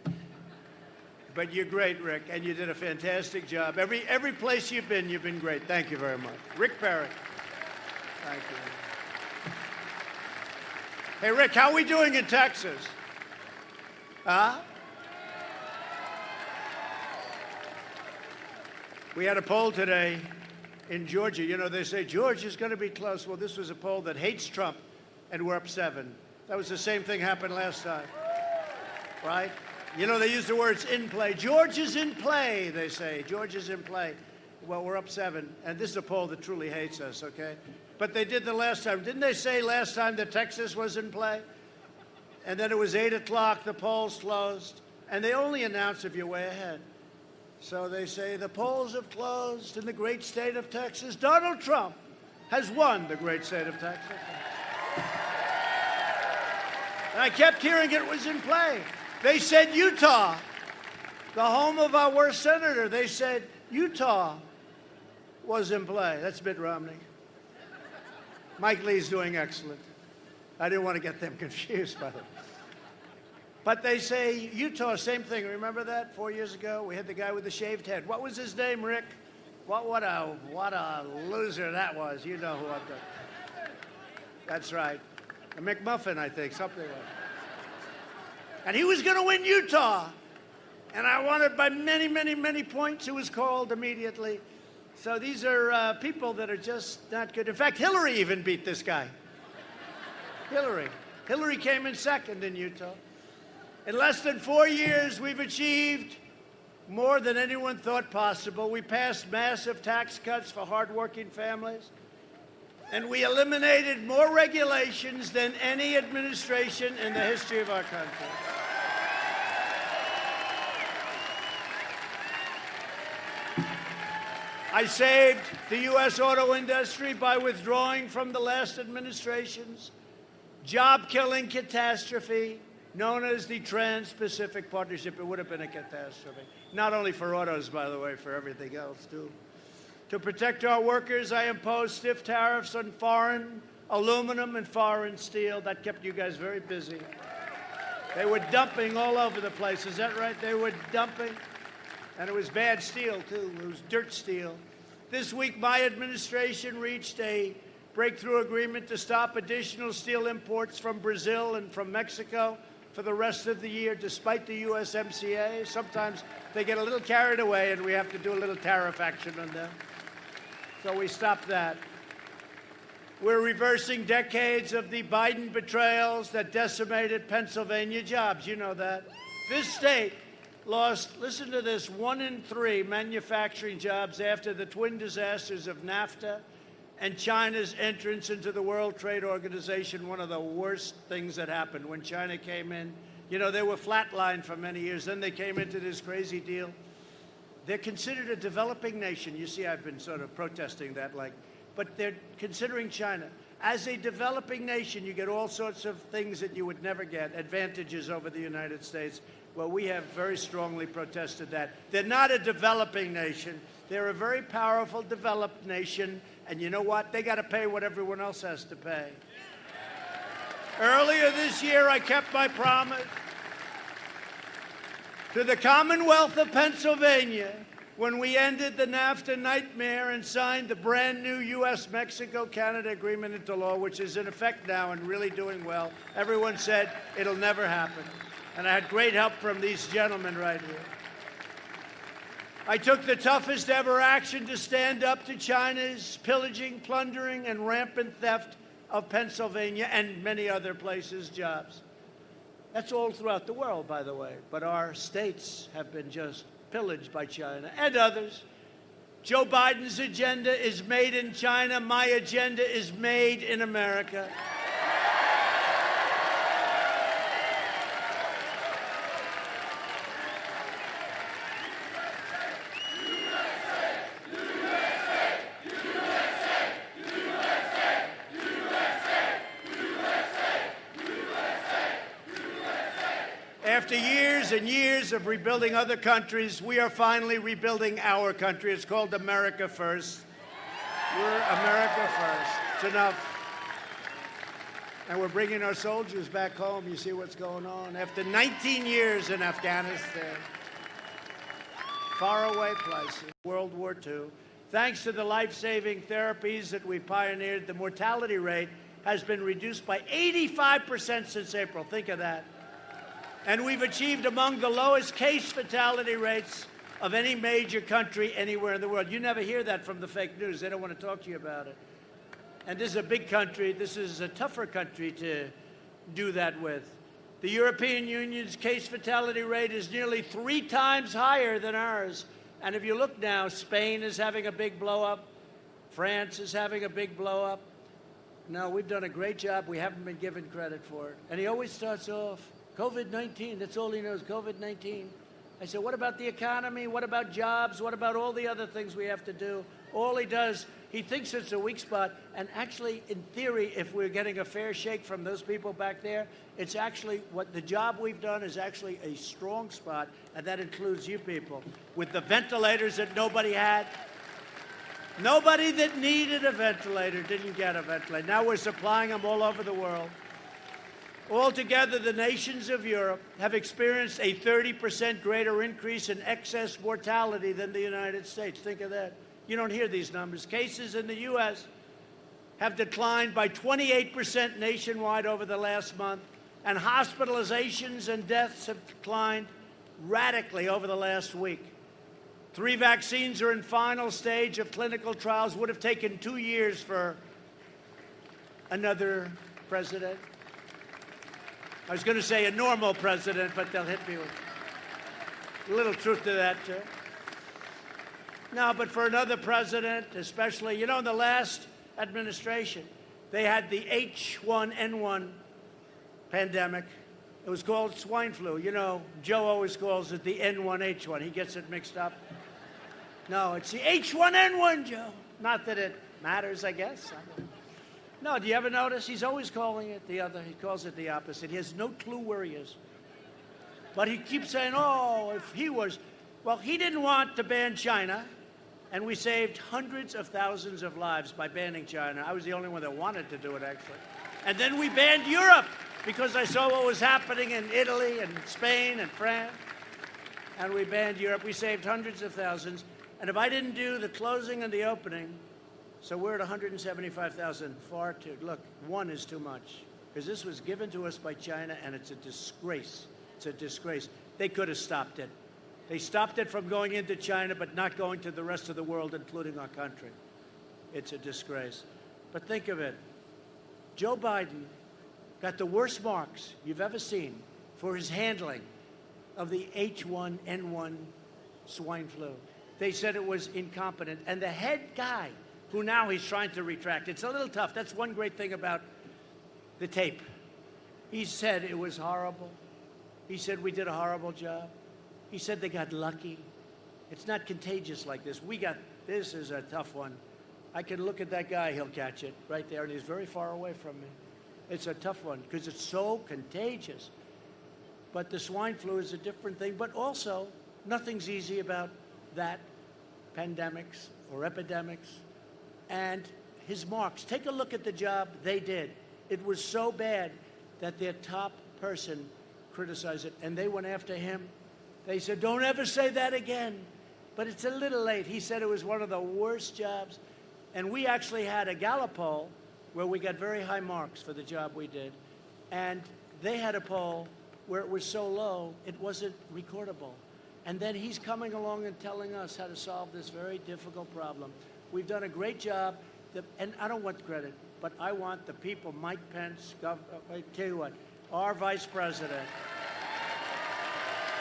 But you're great, Rick, and you did a fantastic job. Every place you've been great. Thank you very much. Rick Perry. Thank you. Hey, Rick, how are we doing in Texas? Huh? We had a poll today in Georgia. You know, they say Georgia's going to be close. Well, this was a poll that hates Trump, and we're up 7. That was the same thing happened last time, right? You know, they use the words in play. Georgia's in play, they say. Georgia's in play. Well, we're up 7, and this is a poll that truly hates us, okay? But they did the last time. Didn't they say last time that Texas was in play? And then it was 8 o'clock, the polls closed, and they only announce if you're way ahead. So they say the polls have closed in the great state of Texas. Donald Trump has won the great state of Texas. And I kept hearing it was in play. They said Utah, the home of our worst senator, they said Utah was in play. That's Mitt Romney. Mike Lee's doing excellent. I didn't want to get them confused by them. But they say Utah, same thing. Remember that 4 years ago? We had the guy with the shaved head. What was his name, Rick? What a loser that was. You know who I'm talking. That's right. A McMuffin, I think, something like that. And he was going to win Utah. And I won it by many, many, many points. He was called immediately. So these are people that are just not good. In fact, Hillary even beat this guy. Hillary came in second in Utah. In less than 4 years, we've achieved more than anyone thought possible. We passed massive tax cuts for hardworking families, and we eliminated more regulations than any administration in the history of our country. I saved the U.S. auto industry by withdrawing from the last administration's job-killing catastrophe known as the Trans-Pacific Partnership. It would have been a catastrophe. Not only for autos, by the way, for everything else, too. To protect our workers, I imposed stiff tariffs on foreign aluminum and foreign steel. That kept you guys very busy. They were dumping all over the place. Is that right? They were dumping. And it was bad steel, too. It was dirt steel. This week, my administration reached a breakthrough agreement to stop additional steel imports from Brazil and from Mexico for the rest of the year, despite the USMCA. Sometimes they get a little carried away, and we have to do a little tariff action on them. So we stopped that. We're reversing decades of the Biden betrayals that decimated Pennsylvania jobs. You know that. This state lost, listen to this, 1 in 3 manufacturing jobs after the twin disasters of NAFTA and China's entrance into the World Trade Organization. One of the worst things that happened when China came in. You know, they were flatlined for many years. Then they came into this crazy deal. They're considered a developing nation. You see, I've been sort of protesting that, but they're considering China. As a developing nation, you get all sorts of things that you would never get, advantages over the United States. Well, we have very strongly protested that. They're not a developing nation. They're a very powerful, developed nation. And you know what? They got to pay what everyone else has to pay. Earlier this year, I kept my promise to the Commonwealth of Pennsylvania when we ended the NAFTA nightmare and signed the brand new U.S.-Mexico-Canada agreement into law, which is in effect now and really doing well. Everyone said it'll never happen. And I had great help from these gentlemen right here. I took the toughest ever action to stand up to China's pillaging, plundering, and rampant theft of Pennsylvania and many other places jobs. That's all throughout the world, by the way. But our states have been just pillaged by China and others. Joe Biden's agenda is made in China. My agenda is made in America. After years and years of rebuilding other countries, we are finally rebuilding our country. It's called America First. We're America First. It's enough. And we're bringing our soldiers back home. You see what's going on. After 19 years in Afghanistan, faraway places, World War II, thanks to the life-saving therapies that we pioneered, the mortality rate has been reduced by 85% since April. Think of that. And we've achieved among the lowest case fatality rates of any major country anywhere in the world. You never hear that from the fake news. They don't want to talk to you about it. And this is a big country. This is a tougher country to do that with. The European Union's case fatality rate is nearly 3 times higher than ours. And if you look now, Spain is having a big blow-up. France is having a big blow-up. No, we've done a great job. We haven't been given credit for it. And he always starts off, COVID-19, that's all he knows, COVID-19. I said, what about the economy? What about jobs? What about all the other things we have to do? All he does, he thinks it's a weak spot. And actually, in theory, if we're getting a fair shake from those people back there, it's actually what the job we've done is actually a strong spot, and that includes you people. With the ventilators that nobody had, nobody that needed a ventilator didn't get a ventilator. Now we're supplying them all over the world. Altogether, the nations of Europe have experienced a 30% greater increase in excess mortality than the United States. Think of that. You don't hear these numbers. Cases in the U.S. have declined by 28% nationwide over the last month, and hospitalizations and deaths have declined radically over the last week. 3 vaccines are in final stage of clinical trials. Would have taken 2 years for another president. I was going to say a normal president, but they'll hit me with a little truth to that, too. No, but for another president, especially, you know, in the last administration, they had the H1N1 pandemic. It was called swine flu. You know, Joe always calls it the N1H1. He gets it mixed up. No, it's the H1N1, Joe. Not that it matters, I guess. No, do you ever notice? He's always calling it the other. He calls it the opposite. He has no clue where he is. But he keeps saying, oh, if he was... Well, he didn't want to ban China, and we saved hundreds of thousands of lives by banning China. I was the only one that wanted to do it, actually. And then we banned Europe, because I saw what was happening in Italy and Spain and France. And we banned Europe. We saved hundreds of thousands. And if I didn't do the closing and the opening... So we're at 175,000, far too. Look, 1 is too much, because this was given to us by China, and it's a disgrace. It's a disgrace. They could have stopped it. They stopped it from going into China, but not going to the rest of the world, including our country. It's a disgrace. But think of it. Joe Biden got the worst marks you've ever seen for his handling of the H1N1 swine flu. They said it was incompetent. And the head guy, who now he's trying to retract. It's a little tough. That's one great thing about the tape. He said it was horrible. He said we did a horrible job. He said they got lucky. It's not contagious like this. This is a tough one. I can look at that guy, he'll catch it right there, and he's very far away from me. It's a tough one because it's so contagious. But the swine flu is a different thing. But also, nothing's easy about that, pandemics or epidemics. And his marks. Take a look at the job they did. It was so bad that their top person criticized it, and they went after him. They said, don't ever say that again. But it's a little late. He said it was one of the worst jobs. And we actually had a Gallup poll where we got very high marks for the job we did. And they had a poll where it was so low, it wasn't recordable. And then he's coming along and telling us how to solve this very difficult problem. We've done a great job, and I don't want credit. but I want the people, Mike Pence, I tell you what, our Vice President,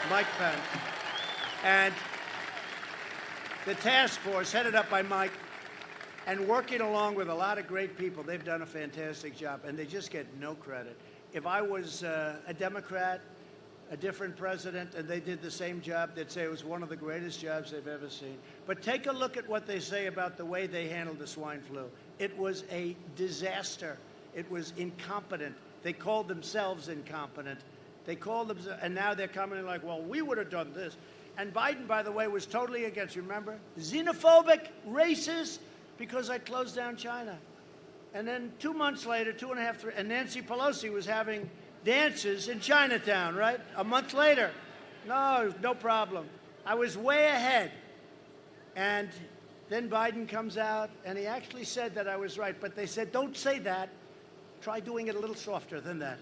Mike Pence, and the task force headed up by Mike, and working along with a lot of great people. They've done a fantastic job, and they just get no credit. If I was a Democrat, a different president, and they did the same job, they'd say it was one of the greatest jobs they've ever seen. But take a look at what they say about the way they handled the swine flu. It was a disaster. It was incompetent. They called themselves incompetent. They called them, and now they're coming in like, well, we would have done this. And Biden, by the way, was totally against, remember? Xenophobic, racist, because I closed down China. And then 2 months later, 2.5, 3, and Nancy Pelosi was having dances in Chinatown, right? A month later. No problem. I was way ahead. And then Biden comes out, and he actually said that I was right. But they said, don't say that. Try doing it a little softer than that.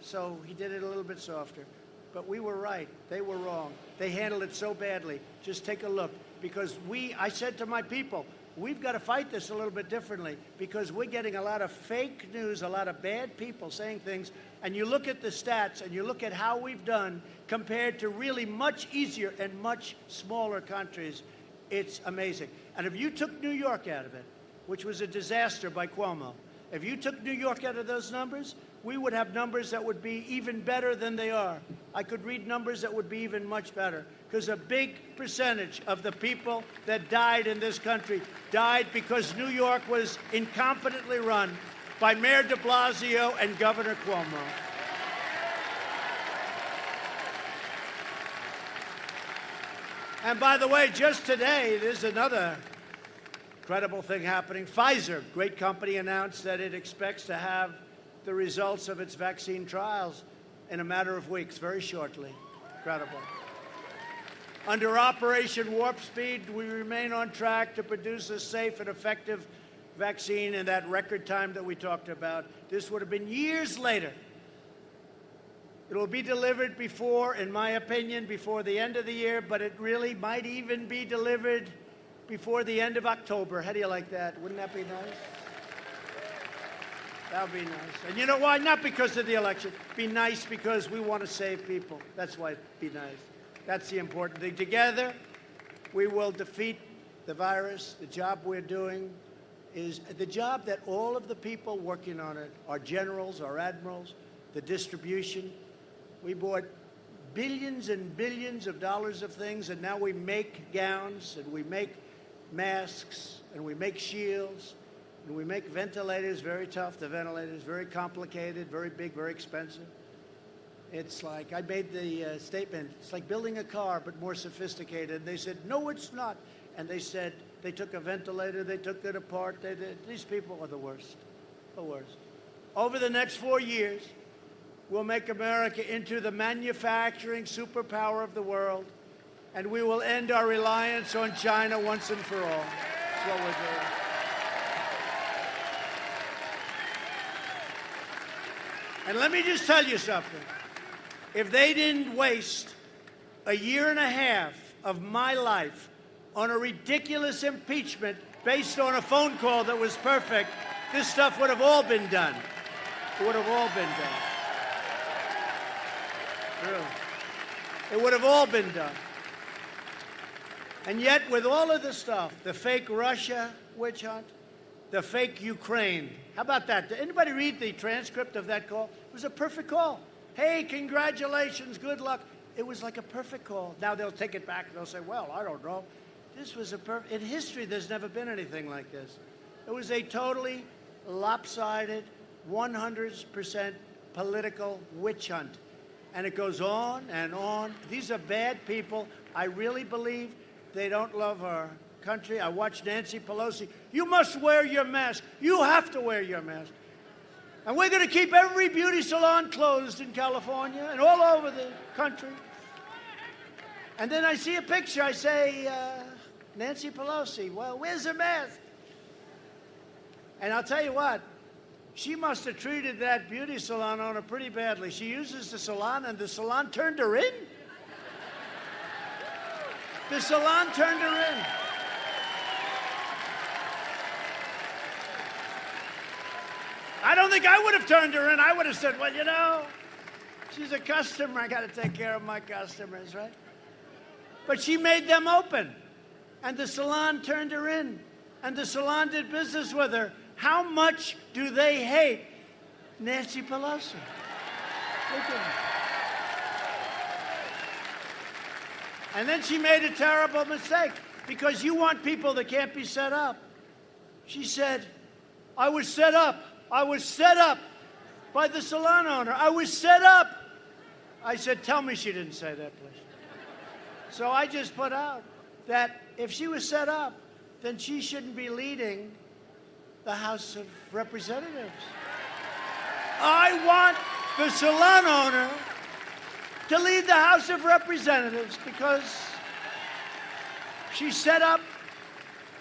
So he did it a little bit softer. But we were right. They were wrong. They handled it so badly. Just take a look. Because I said to my people, we've got to fight this a little bit differently because we're getting a lot of fake news, a lot of bad people saying things. And you look at the stats and you look at how we've done compared to really much easier and much smaller countries. It's amazing. And if you took New York out of it, which was a disaster by Cuomo, if you took New York out of those numbers, we would have numbers that would be even better than they are. I could read numbers that would be even much better because a big percentage of the people that died in this country died because New York was incompetently run by Mayor de Blasio and Governor Cuomo. And by the way, just today, there's another incredible thing happening. Pfizer, great company, announced that it expects to have the results of its vaccine trials in a matter of weeks, very shortly. Incredible. Under Operation Warp Speed, we remain on track to produce a safe and effective vaccine in that record time that we talked about. This would have been years later. It will be delivered before, in my opinion, before the end of the year, but it really might even be delivered before the end of October. How do you like that? Wouldn't that be nice? That would be nice. And you know why? Not because of the election. Be nice because we want to save people. That's why it'd be nice. That's the important thing. Together, we will defeat the virus. The job we're doing is the job that all of the people working on it, our generals, our admirals, the distribution. We bought billions and billions of dollars of things, and now we make gowns, and we make masks, and we make shields, and we make ventilators, very tough, the ventilators, very complicated, very big, very expensive. It's like, I made the statement, it's like building a car, but more sophisticated. And they said, no, it's not. And they said, they took a ventilator, they took it apart. These people are the worst, the worst. Over the next 4 years, we'll make America into the manufacturing superpower of the world, and we will end our reliance on China once and for all. That's what we're doing. And let me just tell you something. If they didn't waste a year and a half of my life on a ridiculous impeachment based on a phone call that was perfect, this stuff would have all been done. It would have all been done. Really. It would have all been done. And yet, with all of this stuff, the fake Russia witch hunt, the fake Ukraine, how about that? Did anybody read the transcript of that call? It was a perfect call. Hey, congratulations, good luck. It was like a perfect call. Now they'll take it back and they'll say, well, I don't know. This was a perfect, in history, there's never been anything like this. It was a totally lopsided, 100% political witch hunt. And it goes on and on. These are bad people. I really believe they don't love our country. I watched Nancy Pelosi. You must wear your mask. You have to wear your mask. And we're going to keep every beauty salon closed in California and all over the country. And then I see a picture. I say, Nancy Pelosi, well, where's her mask? And I'll tell you what, she must have treated that beauty salon owner pretty badly. She uses the salon, and the salon turned her in. The salon turned her in. I don't think I would have turned her in. I would have said, well, you know, she's a customer. I got to take care of my customers, right? But she made them open. And the salon turned her in. And the salon did business with her. How much do they hate Nancy Pelosi? Look at her. And then she made a terrible mistake because you want people that can't be set up. She said, I was set up by the salon owner. I was set up. I said, tell me she didn't say that, please. So I just put out that if she was set up, then she shouldn't be leading the House of Representatives. I want the salon owner to lead the House of Representatives because she set up,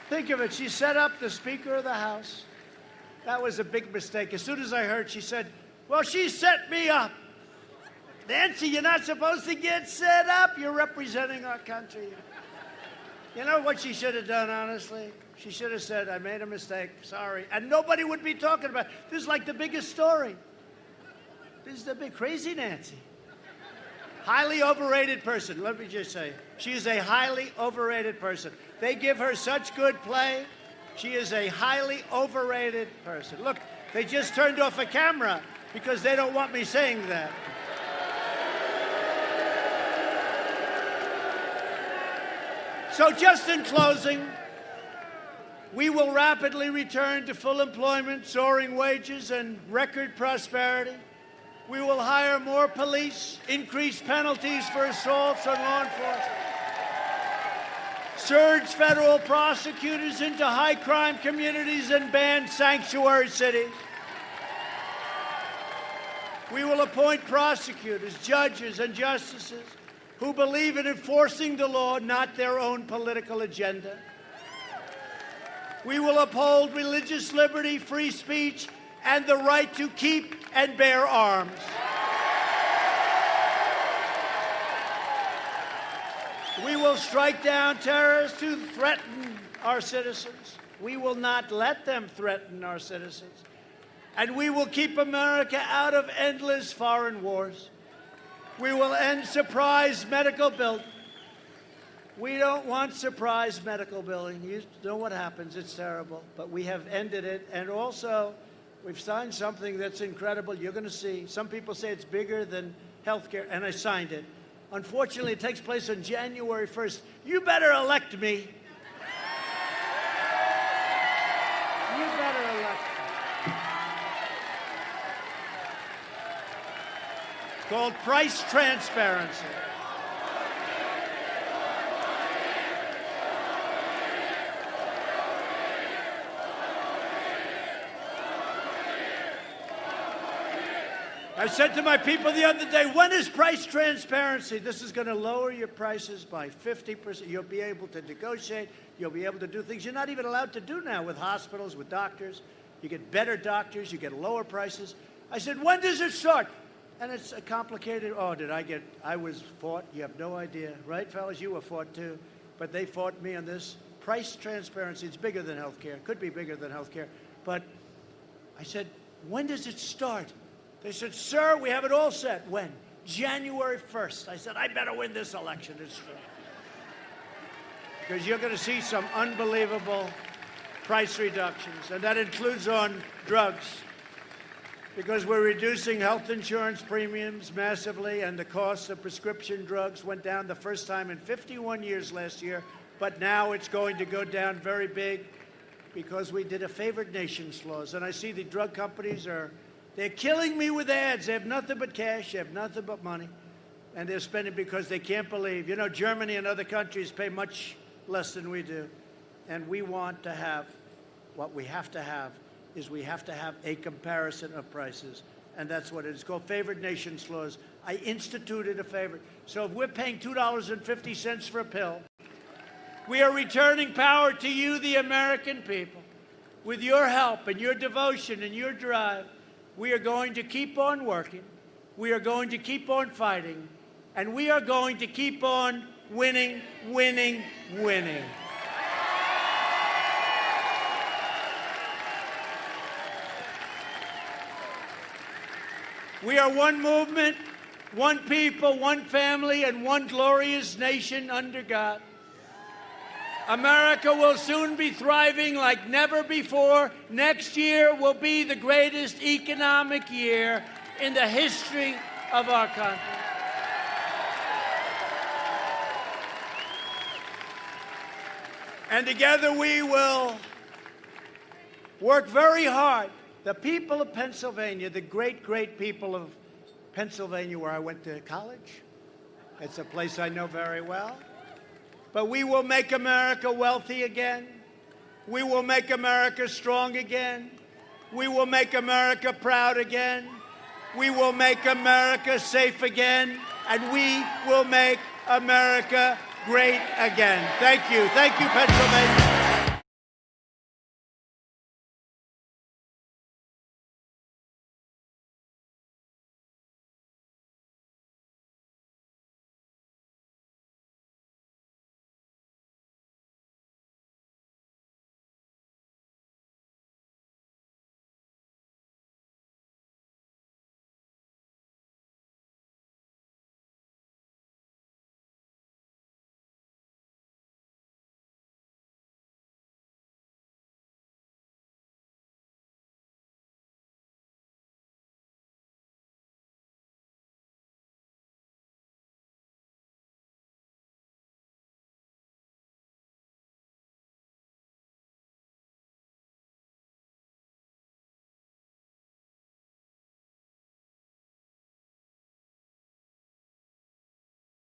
think of it, she set up the Speaker of the House. That was a big mistake. As soon as I heard, she said, well, she set me up. Nancy, you're not supposed to get set up. You're representing our country. You know what she should have done, honestly? She should have said, I made a mistake, sorry. And nobody would be talking about it. This is like the biggest story. This is the big crazy Nancy. Highly overrated person. Let me just say, she is a highly overrated person. They give her such good play. She is a highly overrated person. Look, they just turned off a camera because they don't want me saying that. So just in closing, we will rapidly return to full employment, soaring wages, and record prosperity. We will hire more police, increase penalties for assaults on law enforcement, surge federal prosecutors into high-crime communities, and ban sanctuary cities. We will appoint prosecutors, judges, and justices who believe in enforcing the law, not their own political agenda. We will uphold religious liberty, free speech, and the right to keep and bear arms. We will strike down terrorists who threaten our citizens. We will not let them threaten our citizens. And we will keep America out of endless foreign wars. We will end surprise medical billing. We don't want surprise medical billing. You know what happens. It's terrible. But we have ended it. And also, we've signed something that's incredible. You're going to see. Some people say it's bigger than health care, and I signed it. Unfortunately, it takes place on January 1st. You better elect me. You better elect me. It's called price transparency. I said to my people the other day, when is price transparency? This is going to lower your prices by 50%. You'll be able to negotiate. You'll be able to do things you're not even allowed to do now with hospitals, with doctors. You get better doctors. You get lower prices. I said, when does it start? And it's a complicated, I was fought. You have no idea. Right, fellas? You were fought too. But they fought me on this. Price transparency, it's bigger than health care. Could be bigger than health care. But I said, when does it start? They said, sir, we have it all set. When? January 1st. I said, I better win this election. It's true. Because you're going to see some unbelievable price reductions. And that includes on drugs. Because we're reducing health insurance premiums massively, and the cost of prescription drugs went down the first time in 51 years last year. But now it's going to go down very big because we did a favored nations clause. And I see the drug companies they're killing me with ads. They have nothing but cash. They have nothing but money. And they're spending because they can't believe. You know, Germany and other countries pay much less than we do. And we want to have, what we have to have is we have to have a comparison of prices. And that's what it is called, favored nations clause. I instituted a favorite. So if we're paying $2.50 for a pill, we are returning power to you, the American people. With your help and your devotion and your drive, we are going to keep on working. We are going to keep on fighting. And we are going to keep on winning, winning, winning. We are one movement, one people, one family, and one glorious nation under God. America will soon be thriving like never before. Next year will be the greatest economic year in the history of our country. And together we will work very hard. The people of Pennsylvania, the great, great people of Pennsylvania, where I went to college. It's a place I know very well. But we will make America wealthy again. We will make America strong again. We will make America proud again. We will make America safe again. And we will make America great again. Thank you. Thank you, Pennsylvania.